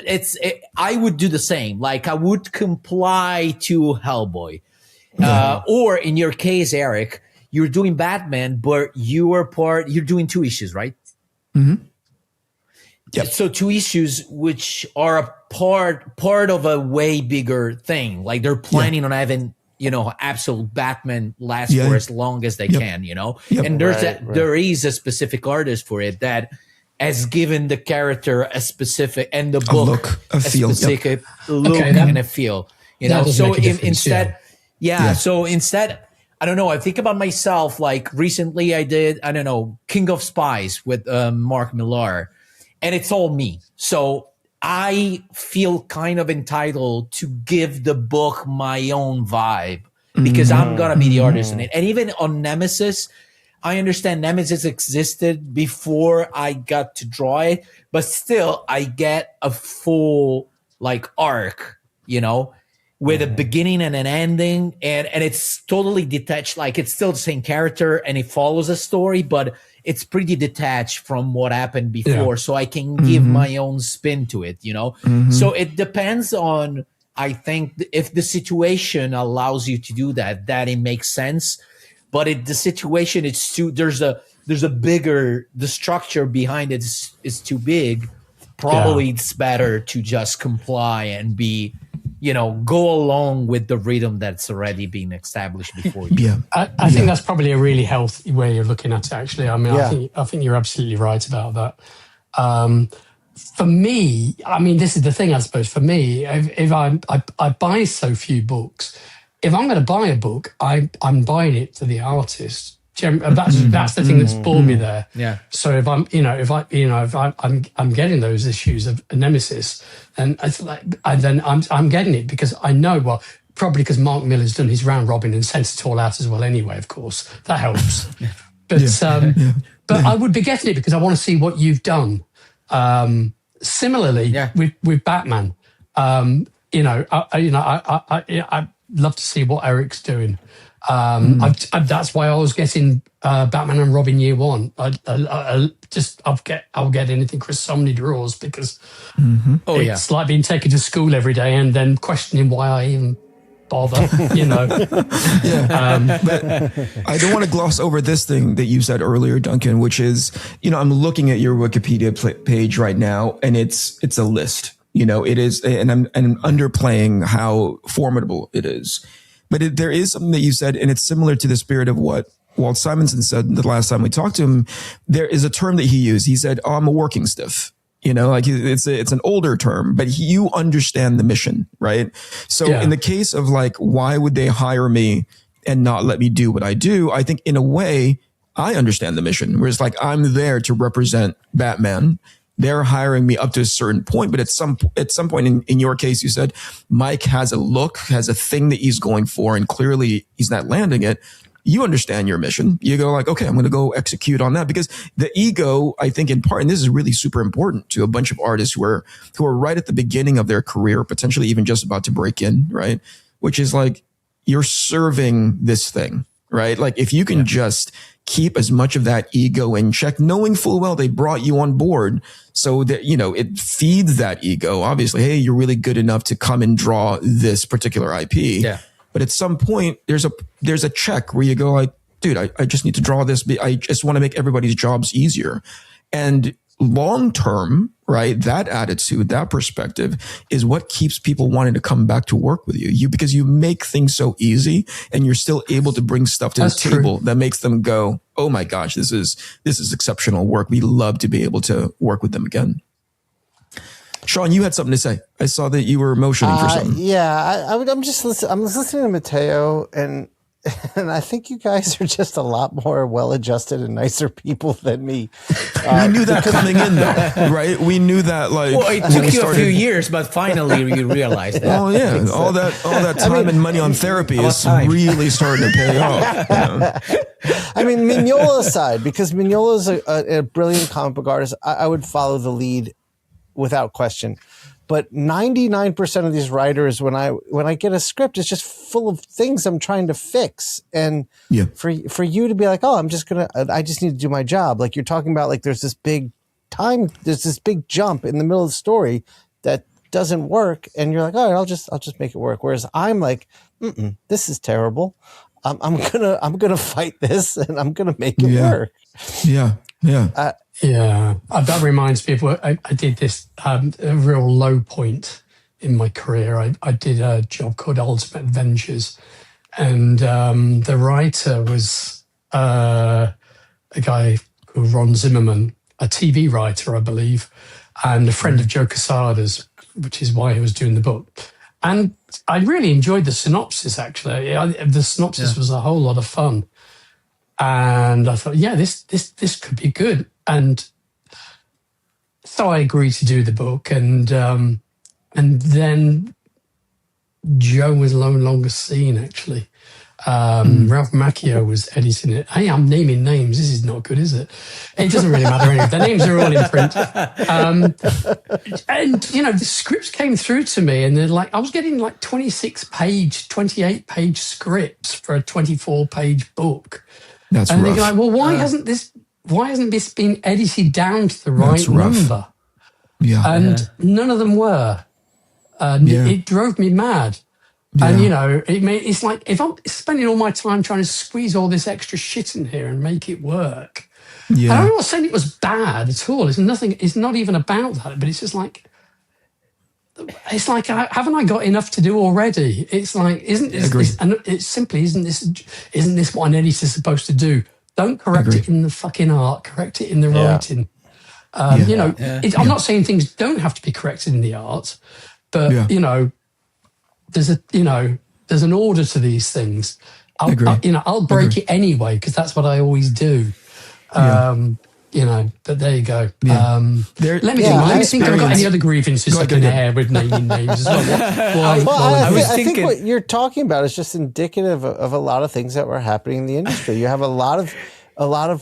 I would do the same. Like I would comply to Hellboy. Or in your case, Eric, you're doing Batman, but you're doing 2 issues, right? Mm-hmm. Yep. So 2 issues, which are a part of a way bigger thing. Like they're planning on having, absolute Batman last for as long as they can, and there is a specific artist for it that has given the character a specific, and the book a feel, specific look and a feel, so instead, so instead, I don't know. I think about myself, like recently I did, King of Spies with Mark Millar, and it's all me. So I feel kind of entitled to give the book my own vibe because I'm going to be the artist in it. And even on Nemesis, I understand Nemesis existed before I got to draw it, but still I get a full arc, with a beginning and an ending, and it's totally detached. Like it's still the same character and it follows a story, but it's pretty detached from what happened before. So I can give my own spin to it, So it depends on, I think, if the situation allows you to do that it makes sense. But if the situation, there's a bigger, the structure behind it is too big. Probably it's better to just comply and be, go along with the rhythm that's already been established before you. Yeah. I think that's probably a really healthy way of looking at it, actually. I mean, I think you're absolutely right about that. For me, I mean, this is the thing, I suppose. For me, if I buy so few books, if I'm going to buy a book, I'm buying it to the artist. That's the thing that's brought me there. Yeah. So if I'm getting those issues of Nemesis, and then I'm getting it because I know, well, probably because Mark Miller's done his round robin and sent it all out as well. Anyway, of course, that helps. But I would be getting it because I want to see what you've done. Similarly, with Batman, I'd love to see what Eric's doing. That's why I was getting Batman and Robin Year One. I'll get anything for so many draws because it's like being taken to school every day and then questioning why I even bother. But I don't want to gloss over this thing that you said earlier, Duncan, which is, I'm looking at your Wikipedia page right now, and it's a list. It is, and I'm underplaying how formidable it is. But there is something that you said, and it's similar to the spirit of what Walt Simonson said the last time we talked to him. There is a term that he used. He said, I'm a working stiff. Like it's an older term, but you understand the mission, right? So in the case of like, why would they hire me and not let me do what I do? I think in a way, I understand the mission. Whereas like, I'm there to represent Batman. They're hiring me up to a certain point, but at some point in your case, you said Mike has a look, has a thing that he's going for, and clearly he's not landing it. You understand your mission. You go like, okay, I'm going to go execute on that, because the ego, I think in part, and this is really super important to a bunch of artists who are right at the beginning of their career, potentially even just about to break in, right? Which is like, you're serving this thing, right? Like if you can just keep as much of that ego in check, knowing full well they brought you on board so that, it feeds that ego. Obviously, hey, you're really good enough to come and draw this particular IP. Yeah. But at some point, there's a check where you go like, dude, I just need to draw this. I just want to make everybody's jobs easier. And long term, right, that attitude, that perspective is what keeps people wanting to come back to work with you. Because you make things so easy and you're still able to bring stuff to the table that makes them go, oh my gosh, this is exceptional work. We love to be able to work with them again. Shawn, you had something to say. I saw that you were motioning for something. Yeah, I'm just listening. I'm listening to Matteo, and I think you guys are just a lot more well-adjusted and nicer people than me. We knew that coming in, though, right? We knew that, like, well, it took you a few years, but finally you realized that. Oh yeah, all that time and money on therapy is really starting to pay off. I mean, Mignola aside, because Mignola is a brilliant comic book artist, I would follow the lead without question. But 99% of these writers, when I get a script, it's just full of things I'm trying to fix. And for you to be like, oh, I just need to do my job. Like you're talking about, like there's this big jump in the middle of the story that doesn't work, and you're like, all right, I'll just make it work. Whereas I'm like, this is terrible. I'm gonna fight this, and I'm gonna make it work. Yeah. That reminds me of what I did this a real low point in my career. I did a job called Ultimate Adventures, and the writer was a guy called Ron Zimmerman, a TV writer, I believe, and a friend of Joe Quesada's, which is why he was doing the book. And I really enjoyed the synopsis, actually. The synopsis was a whole lot of fun. And I thought, this could be good. And so I agreed to do the book. And then Joe was no longer seen, actually. Ralph Macchio was editing it. Hey, I'm naming names. This is not good, is it? It doesn't really matter anyway. The names are all in print. And, the scripts came through to me, and they're like, I was getting like 28-page scripts for a 24-page book. That's and rough. they're like, well, why hasn't this been edited down to the right number? Yeah. And none of them were. It drove me mad. Yeah. And, it's like if I'm spending all my time trying to squeeze all this extra shit in here and make it work. Yeah. And I'm not saying it was bad at all. It's not even about that, but it's just like, haven't I got enough to do already? It's like, isn't this what an editor's supposed to do? Don't correct it in the fucking art, correct it in the writing. I'm not saying things don't have to be corrected in the art, but there's an order to these things. I'll break it anyway because that's what I always do. But there you go. Yeah. Let me think I've got any other grievances I can air with naming names as well. I think what you're talking about is just indicative of a lot of things that were happening in the industry. You have a lot of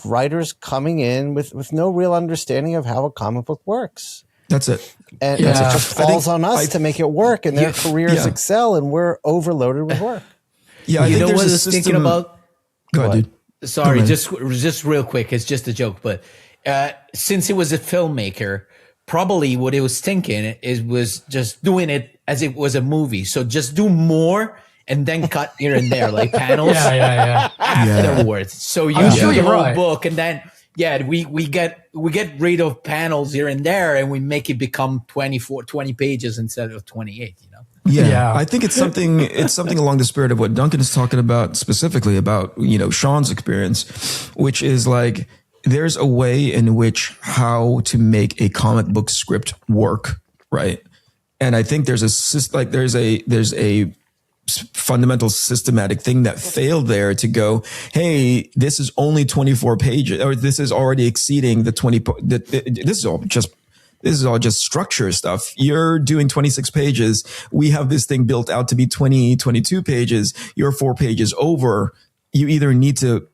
writers coming in with no real understanding of how a comic book works. That's it. And it just falls on us to make it work, and their careers excel, and we're overloaded with work. Yeah, I You think know there's what I a was thinking system. about? Go ahead, dude. Sorry, Go ahead. just real quick. It's just a joke, but since he was a filmmaker, probably what he was thinking is was just doing it as it was a movie. So just do more and then cut here and there, like panels Yeah. afterwards. So you I'm do sure the you're whole right. book, and then we get rid of panels here and there, and we make it become 20 pages instead of 28. You know. Yeah, I think it's something along the spirit of what Duncan is talking about, specifically about, Shawn's experience, which is like there's a way in which how to make a comic book script work, right? And I think there's a fundamental systematic thing that failed there to go, hey, this is only 24 pages, or this is already exceeding the 20. This is all just structure stuff. You're doing 26 pages. We have this thing built out to be 22 pages. You're 4 pages over. You either need to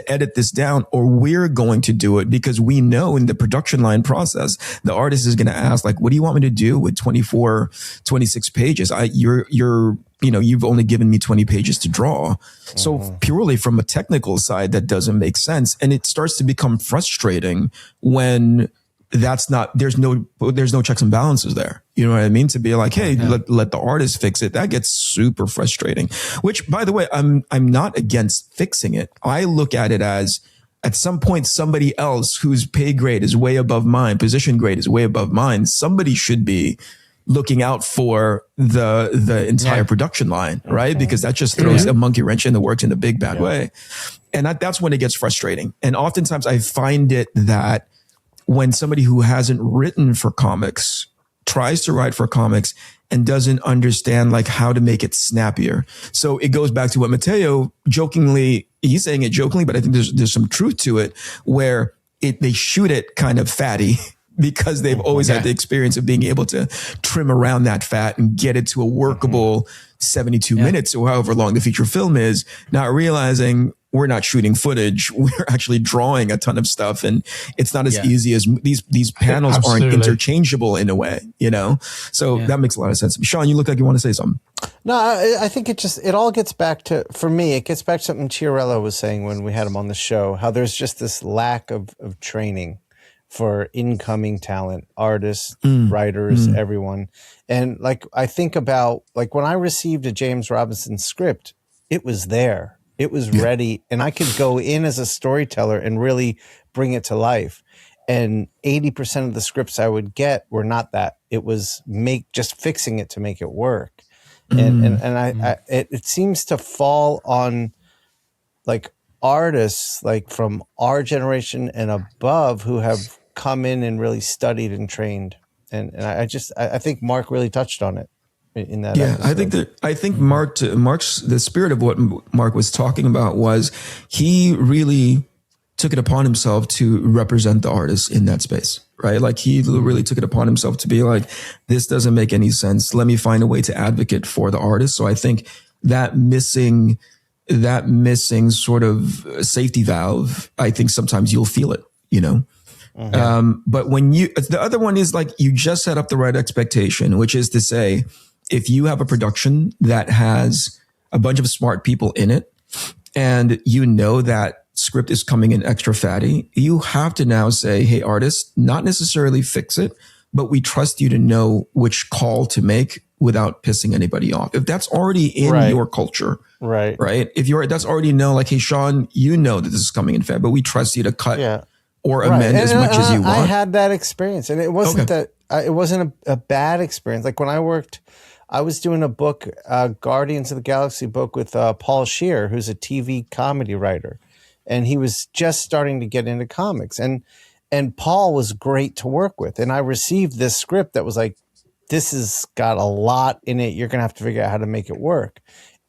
edit this down, or we're going to do it, because we know in the production line process, the artist is going to ask, like, what do you want me to do with 24, 26 pages? You've only given me 20 pages to draw. So purely from a technical side, that doesn't make sense. And it starts to become frustrating when there's no checks and balances there. You know what I mean? To be like, hey, let the artist fix it. That gets super frustrating, which, by the way, I'm not against fixing it. I look at it as, at some point, somebody else whose pay grade is way above mine, position grade is way above mine, somebody should be looking out for the entire production line, right? Because that just throws a monkey wrench in the works in a big bad way. And that's when it gets frustrating. And oftentimes I find it that when somebody who hasn't written for comics tries to write for comics and doesn't understand like how to make it snappier. So it goes back to what Matteo jokingly, he's saying it jokingly, but I think there's some truth to it, where they shoot it kind of fatty because they've always had the experience of being able to trim around that fat and get it to a workable 72 minutes or however long the feature film is, not realizing we're not shooting footage. We're actually drawing a ton of stuff, and it's not as easy as these panels aren't interchangeable in a way, So that makes a lot of sense. Shawn, you look like you want to say something. No, I think it all gets back to, for me, it gets back to something Chiarello was saying when we had him on the show, how there's just this lack of training for incoming talent, artists, writers, everyone. And like, I think about, like, when I received a James Robinson script, it was there. It was ready, and I could go in as a storyteller and really bring it to life. And 80% of the scripts I would get were not that. It was just fixing it to make it work. It seems to fall on like artists like from our generation and above who have come in and really studied and trained. And I think Mark really touched on it in that episode. I think Mark's the spirit of what Mark was talking about was he really took it upon himself to represent the artist in that space, right? Like he really took it upon himself to be like, this doesn't make any sense. Let me find a way to advocate for the artist. So I think that missing sort of safety valve, I think sometimes you'll feel it, But when the other one is like, you just set up the right expectation, which is to say, if you have a production that has a bunch of smart people in it, and that script is coming in extra fatty, you have to now say, hey, artist, not necessarily fix it, but we trust you to know which call to make without pissing anybody off. If that's already in your culture, right? If that's already like, hey, Shawn, that this is coming in fat, but we trust you to cut or amend as much as you want. I had that experience, and it wasn't it wasn't a bad experience. Like when I was doing a book, Guardians of the Galaxy book with Paul Scheer, who's a TV comedy writer. And he was just starting to get into comics. And Paul was great to work with. And I received this script that was like, this has got a lot in it. You're going to have to figure out how to make it work.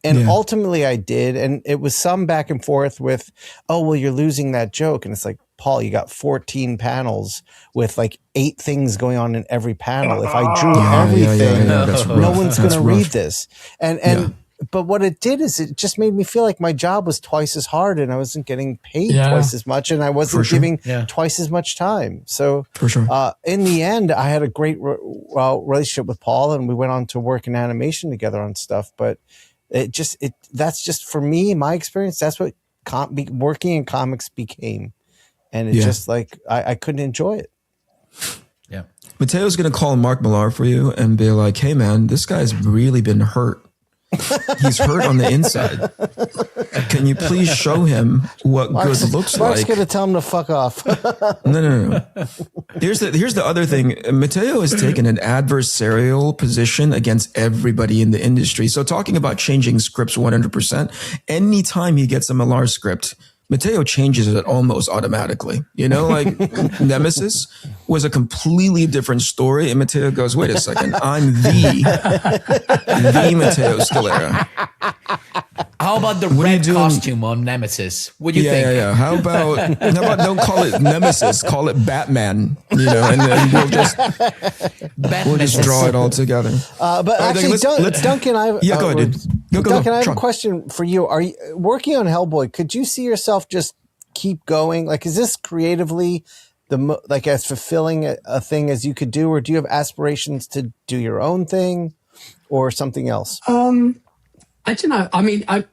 And ultimately I did. And it was some back and forth with, oh, well, you're losing that joke. And it's like, Paul, you got 14 panels with like 8 things going on in every panel. If I drew everything, no one's going to read this. But what it did is it just made me feel like my job was twice as hard, and I wasn't getting paid twice as much, and I wasn't giving twice as much time. So in the end, I had a great relationship with Paul, and we went on to work in animation together on stuff. But That's just for me, my experience. That's what working in comics became. And it's just like, I couldn't enjoy it. Yeah. Matteo's going to call Mark Millar for you and be like, hey man, this guy's really been hurt. He's hurt on the inside. Can you please show him what good looks like? Mark's going to tell him to fuck off. No. Here's the other thing. Matteo has taken an adversarial position against everybody in the industry. So talking about changing scripts 100%, anytime he gets a Millar script, Matteo changes it almost automatically. You know, like Nemesis was a completely different story. And Matteo goes, wait a second, I'm the Matteo Scalera. How about the red costume on Nemesis? What do you think? Yeah. How about don't call it Nemesis, call it Batman, you know, and then we'll just draw it all together. But actually, Duncan, go ahead, dude. Duncan, I have a question for you. Are you working on Hellboy? Could you see yourself just keep going? Like, is this creatively as fulfilling a thing as you could do, or do you have aspirations to do your own thing or something else? I don't know. I mean, I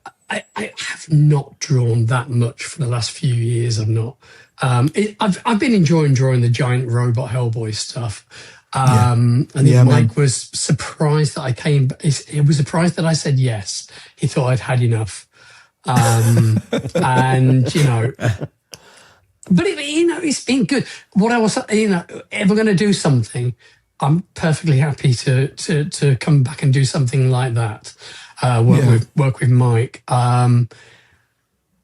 have not drawn that much for the last few years. I've not. I've been enjoying drawing the giant robot Hellboy stuff. And then Mike was surprised that I came. He was surprised that I said yes. He thought I'd had enough. And you know, but it's been good. What I was, if we're going to do something, I'm perfectly happy to come back and do something like that. Work with Mike. Who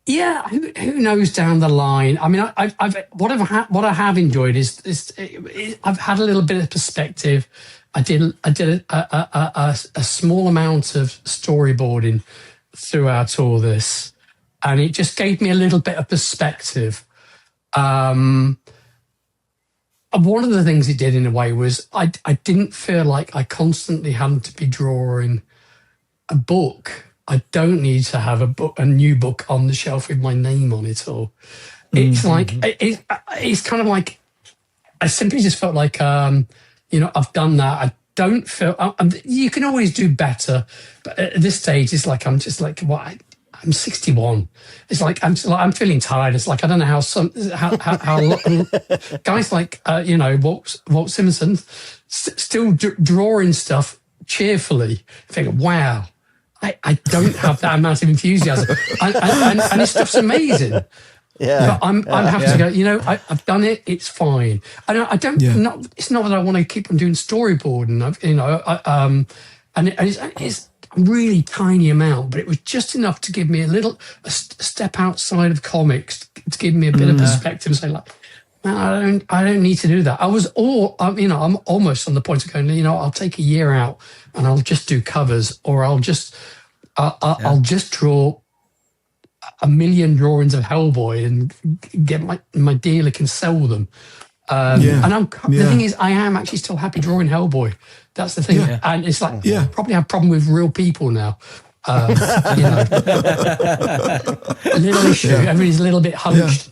knows down the line? I mean, what I have enjoyed is I've had a little bit of perspective. I did a small amount of storyboarding throughout all this, and it just gave me a little bit of perspective. One of the things it did in a way was I didn't feel like I constantly had to be drawing a book. I don't need to have a new book on the shelf with my name on it all. It's like it's kind of like I simply just felt like I've done that. I don't feel you can always do better, but at this stage it's like I'm just like I'm 61. It's like I'm feeling tired. It's like I don't know how guys like Walt Simpson still drawing stuff cheerfully. Think, wow. I don't have that amount of enthusiasm, and this stuff's amazing. Yeah, but I'm having to go. I've done it. It's fine. I don't. It's not that I want to keep on doing storyboarding. And it's a really tiny amount, but it was just enough to give me a step outside of comics to give me a bit of perspective and say like, man, I don't need to do that. I'm almost on the point of going, I'll take a year out and I'll just do covers, or I'll just draw 1 million drawings of Hellboy and get my dealer can sell them. And the thing is, I am actually still happy drawing Hellboy. That's the thing. Yeah. And it's like, probably have a problem with real people now. A little issue. Everybody's a little bit hunched.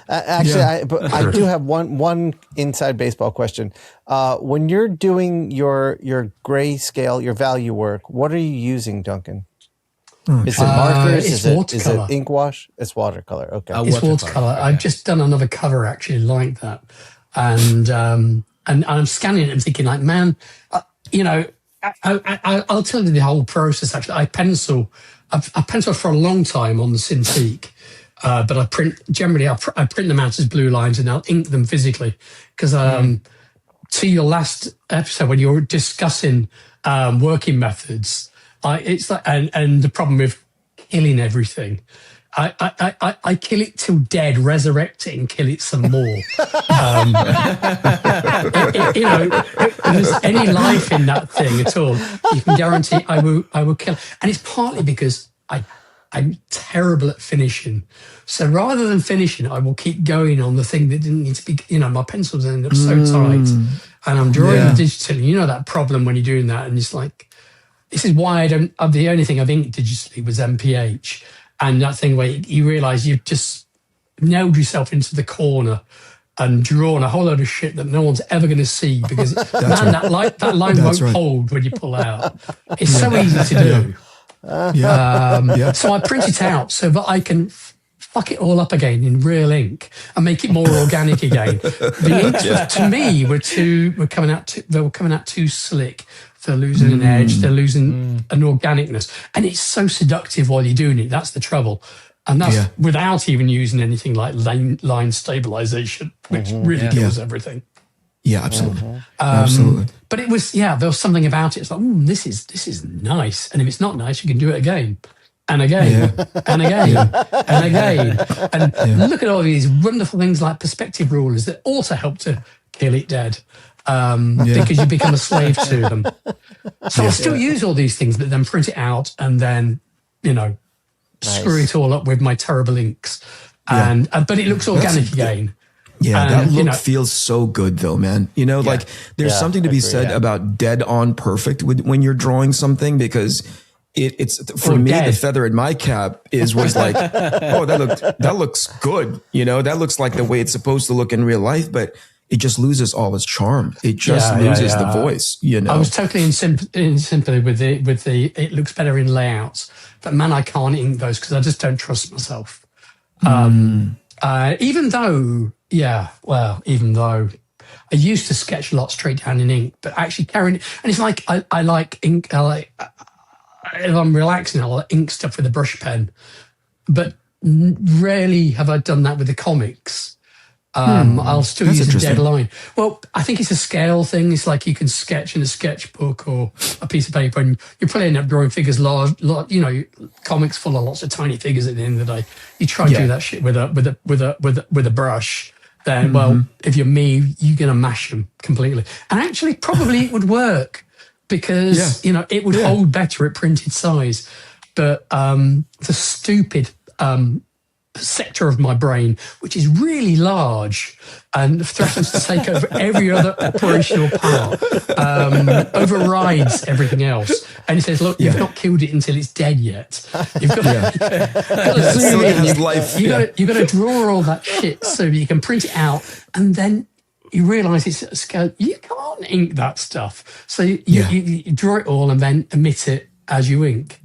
Actually, I do have one inside baseball question. When you're doing your grayscale, your value work, what are you using, Duncan? Is it markers? Is it ink wash? It's watercolor. Okay, it's watercolor. Okay. I've just done another cover actually like that, and I'm scanning it and thinking like, man, I'll tell you the whole process. Actually, I've penciled for a long time on the Cintiq. But I print them out as blue lines and I'll ink them physically because to your last episode when you were discussing working methods, it's like and the problem with killing everything. I kill it till dead, resurrect it, and kill it some more. If there's any life in that thing at all, you can guarantee I will kill. And it's partly because I'm terrible at finishing. So rather than finishing, I will keep going on the thing that didn't need to be, my pencils end up so tight. And I'm drawing digitally. That problem when you're doing that. And it's like, this is why the only thing I've inked digitally was MPH. And that thing where you realise you've just nailed yourself into the corner and drawn a whole load of shit that no one's ever going to see because that line won't hold when you pull out. It's so easy to do. So I print it out so that I can fuck it all up again in real ink and make it more organic again. The inks to me were coming out too slick. They're losing an edge. They're losing an organicness, and it's so seductive while you're doing it. That's the trouble, and that's without even using anything like line stabilization, which really kills everything. Yeah, absolutely. Absolutely. But it was, there was something about it. It's like, this is nice. And if it's not nice, you can do it again and again and again and again. And look at all these wonderful things like perspective rulers that also help to kill it dead because you become a slave to them. So I still use all these things, but then print it out and then, screw it all up with my terrible inks. And but it looks organic again. Yeah, that look feels so good though, man. Like there's something to be said about dead on perfect when you're drawing something, because it's for me, the feather in my cap was like, oh, that looks good. That looks like the way it's supposed to look in real life, but it just loses all its charm. It just loses the voice, I was totally in sympathy with the it looks better in layouts, but man, I can't ink those because I just don't trust myself. Even though I used to sketch a lot straight down in ink, but actually carrying it, and it's like I like ink. If I'm relaxing, I'll ink stuff with a brush pen, but rarely have I done that with the comics. I'll still use a dead line. Well, I think it's a scale thing. It's like you can sketch in a sketchbook or a piece of paper, and you're probably end up drawing figures large. Comics full of lots of tiny figures at the end of the day. You try and do that shit with a brush. Then, well, if you're me, you're gonna mash them completely. And actually, probably it would work because it would hold better at printed size. But the stupid sector of my brain, which is really large and threatens to take over every other operational part, overrides everything else. And he says, look, you've not killed it until it's dead yet. You've got to zoom in. You've got to draw all that shit so that you can print it out, and then you realise it's at a scale. You can't ink that stuff. So you draw it all and then emit it as you ink.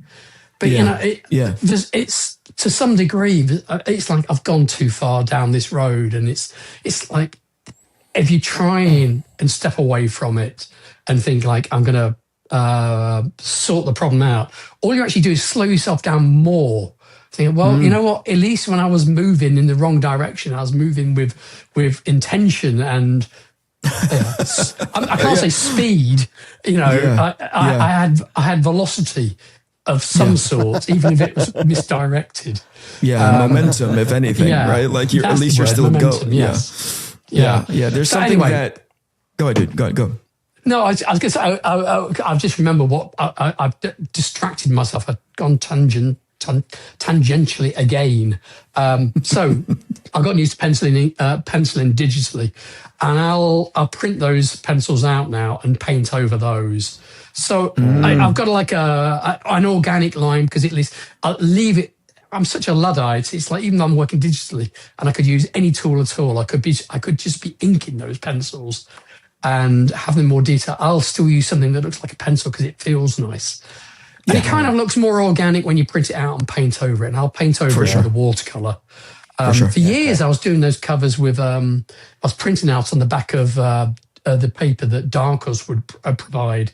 But, it's to some degree, it's like I've gone too far down this road, and it's like if you try and step away from it and think like I'm going to sort the problem out, all you actually do is slow yourself down more. Think, well, you know what? At least when I was moving in the wrong direction, I was moving with intention and. I can't say speed. I had velocity of some sort, even if it was misdirected. Momentum, if anything, right? Like at least you're still going. Yes. Yeah. There's something that. Go ahead, dude. Go. No, I was going to say. I just remember what I've distracted myself. I've gone tangentially again. So I've gotten used to penciling digitally, and I'll print those pencils out now and paint over those. So I've got like an organic line because at least I'll leave it. I'm such a Luddite. It's like even though I'm working digitally and I could use any tool at all, I could just be inking those pencils and have them more detail. I'll still use something that looks like a pencil because it feels nice. And it kind of looks more organic when you print it out and paint over it. And I'll paint over it with a watercolor. For years, I was doing those covers with. I was printing out on the back of the paper that Darkos would provide.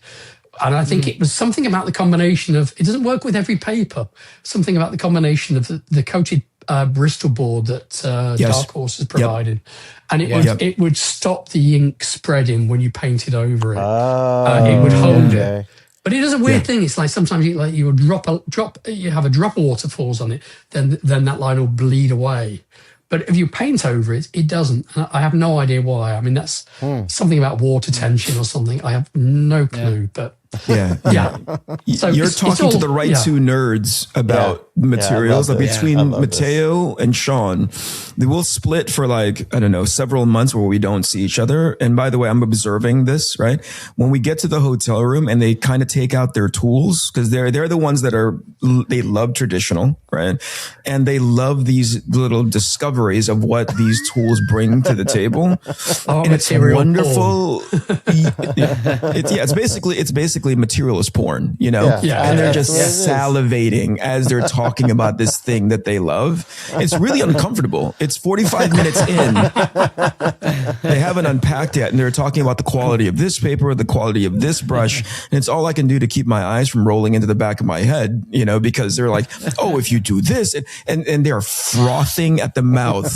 And I think it was something about the combination of, it doesn't work with every paper, something about the combination of the coated Bristol board that Dark Horse has provided. And it would stop the ink spreading when you painted over it. It would hold it. But it is a weird thing. It's like sometimes you would you have a drop of water falls on it, then that line will bleed away. But if you paint over it, it doesn't. And I have no idea why. I mean, that's something about water tension or something. I have no clue. But So you're talking to the right two nerds about materials. Like between Matteo and Shawn, they will split for several months where we don't see each other. And by the way, I'm observing this, right? When we get to the hotel room and they kind of take out their tools, because they're the ones that they love traditional, right? And they love these little discoveries of what these tools bring to the table. And it's wonderful. It's basically basically materialist porn, you know? Yeah. And they're That's just what it is. salivating as they're talking about this thing that they love. It's really uncomfortable. It's 45 minutes in. They haven't unpacked yet, and they're talking about the quality of this paper, the quality of this brush, and it's all I can do to keep my eyes from rolling into the back of my head, you know, because they're like, oh, if you do this, and they're frothing at the mouth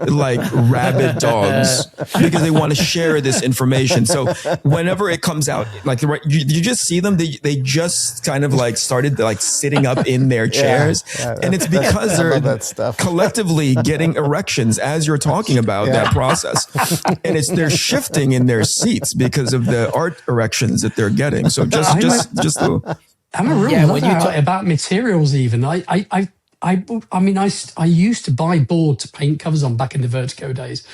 like rabid dogs because they want to share this information. So whenever it comes out, like you just see them, they just kind of like started like sitting up in their chairs, and it's because they're collectively getting erections as you're talking about that process, and they're shifting in their seats because of the art erections that they're getting. So I'm a real lover about materials. Even I used to buy board to paint covers on back in the Vertigo days.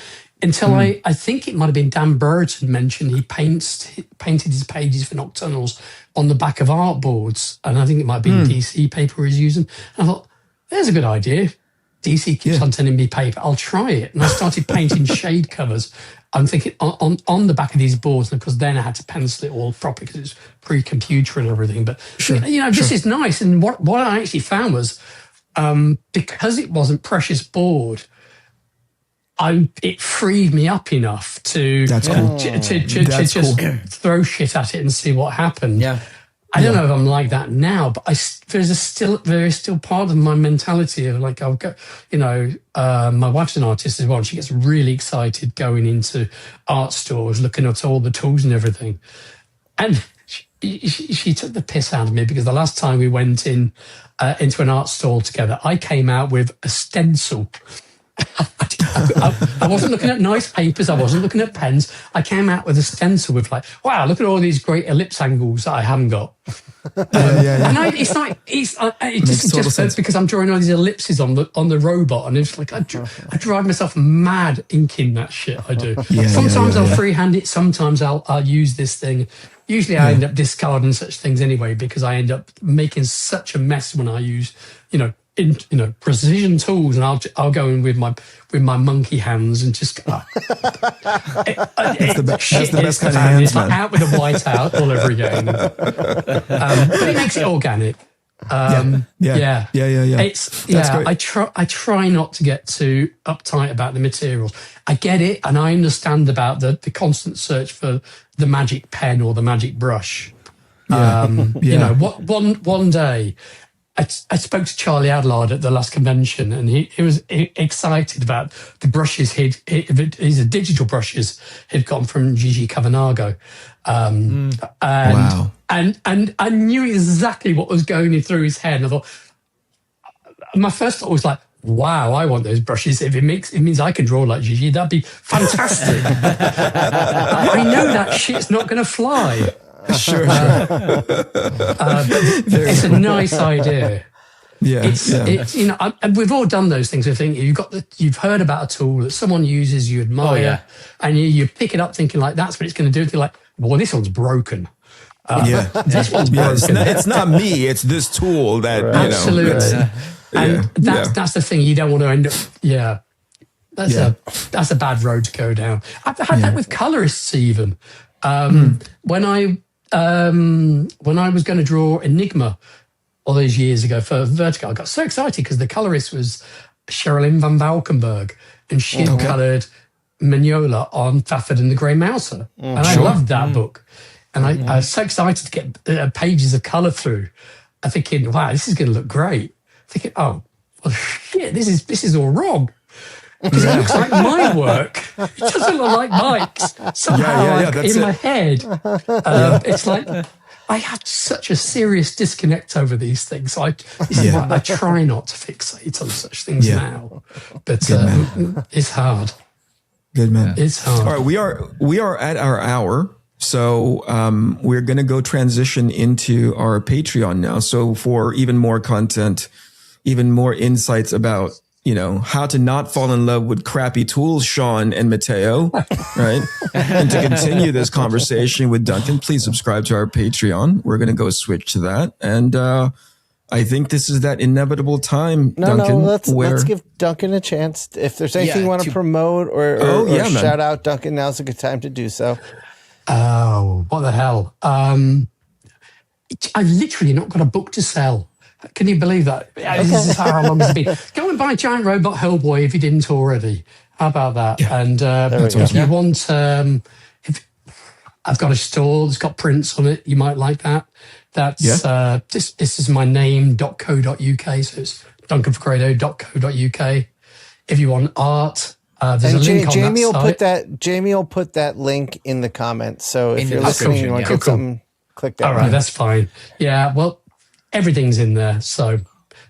Until I think it might have been Dan Burton mentioned he painted his pages for Nocturnals on the back of art boards, and I think it might be DC paper he's using. And I thought, there's a good idea. DC keeps on sending me paper. I'll try it. And I started painting shade covers. I'm thinking on the back of these boards, and of course then I had to pencil it all properly because it's pre-computer and everything. But this is nice. And what I actually found was because it wasn't precious board, it freed me up enough to just throw shit at it and see what happened. Yeah. I don't know if I'm like that now, but there is still part of my mentality of like, I'll go, my wife's an artist as well. And she gets really excited going into art stores, looking at all the tools and everything. And she took the piss out of me because the last time we went into an art stall together, I came out with a stencil. I wasn't looking at nice papers. I wasn't looking at pens. I came out with a stencil with like, wow, look at all these great ellipse angles that I haven't got. And it's just because I'm drawing all these ellipses on the robot, and it's like I drive myself mad inking that shit. I do. Sometimes I'll freehand it. Sometimes I'll use this thing. Usually I end up discarding such things anyway because I end up making such a mess when I use precision tools, and I'll go in with my monkey hands and just that's the best kind of hands, it's like out with a white out all over again. But it makes it organic. It's I try not to get too uptight about the materials. I get it, and I understand about the constant search for the magic pen or the magic brush. One day I spoke to Charlie Adlard at the last convention, and he was excited about the brushes his digital brushes he'd gotten from Gigi Cavanago. And I knew exactly what was going through his head. And I thought, my first thought was like, wow, I want those brushes. If it means I can draw like Gigi, that'd be fantastic. I know that shit's not going to fly. Sure. But it's a nice idea. It's we've all done those things. I think you've heard about a tool that someone uses, you admire, and you pick it up thinking like that's what it's going to do. You're like, well, this one's broken. This one's broken. It's not me. It's this tool that absolutely. That's the thing. You don't want to end up. Yeah. That's a bad road to go down. I've had that with colorists even. When I was going to draw Enigma all those years ago for Vertigo, I got so excited because the colorist was Sherilyn Van Valkenburg, and she coloured Mignola on Fafford and the Grey Mouser. And I loved that book. And I was so excited to get pages of colour through. I'm thinking, wow, this is going to look great. Thinking, oh, well, shit, this is all wrong. Because it looks like my work. It doesn't look like Mike's. Somehow in my head, it's like I have such a serious disconnect over these things. So this is why I try not to fixate on such things now. But it's hard. Good man. It's hard. All right, we are at our hour. So we're going to go transition into our Patreon now. So for even more content, even more insights about how to not fall in love with crappy tools, Shawn and Matteo, right? And to continue this conversation with Duncan, please subscribe to our Patreon. We're going to go switch to that. And I think this is that inevitable time, Duncan. Let's give Duncan a chance. If there's anything you want to promote or shout out, Duncan, now's a good time to do so. Oh, what the hell? I've literally not got a book to sell. Can you believe that? This is how long it's been. Go and buy Giant Robot Hellboy if you didn't already. How about that? Yeah. And if you want, if I've got a store that's got prints on it, you might like that. That's this is my name.co.uk, so it's duncanfegredo.co.uk. If you want art, there's a link on Jamie that will site. Jamie will put that link in the comments. So if you're listening and you want to get something, click that. All right, that's fine. Yeah, well, everything's in there. So,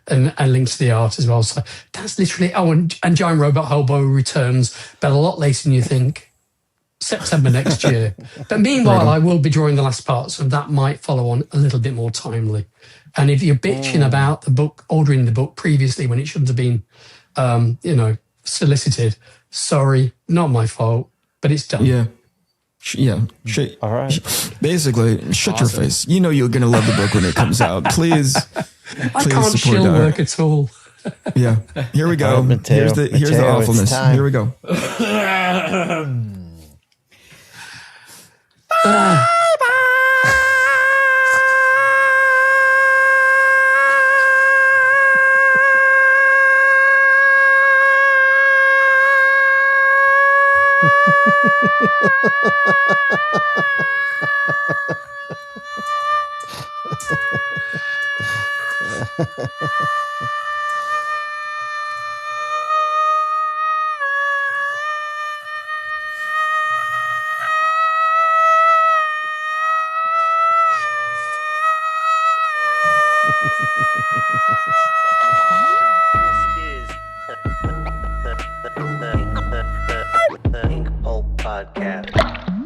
and links to the art as well. So that's literally. Oh, and Giant Robot Hellboy returns, but a lot later than you think. September next year. But meanwhile, I will be drawing the last part, so that might follow on a little bit more timely. And if you're bitching about the book, ordering the book previously when it shouldn't have been, solicited, sorry, not my fault, but it's done. Yeah. All right. Basically, shut your face. You know you're going to love the book when it comes out. Please I can't shill work at all. Yeah. Here we go. Right, Matteo. Here's the awfulness. Here we go. The Inkpulp podcast.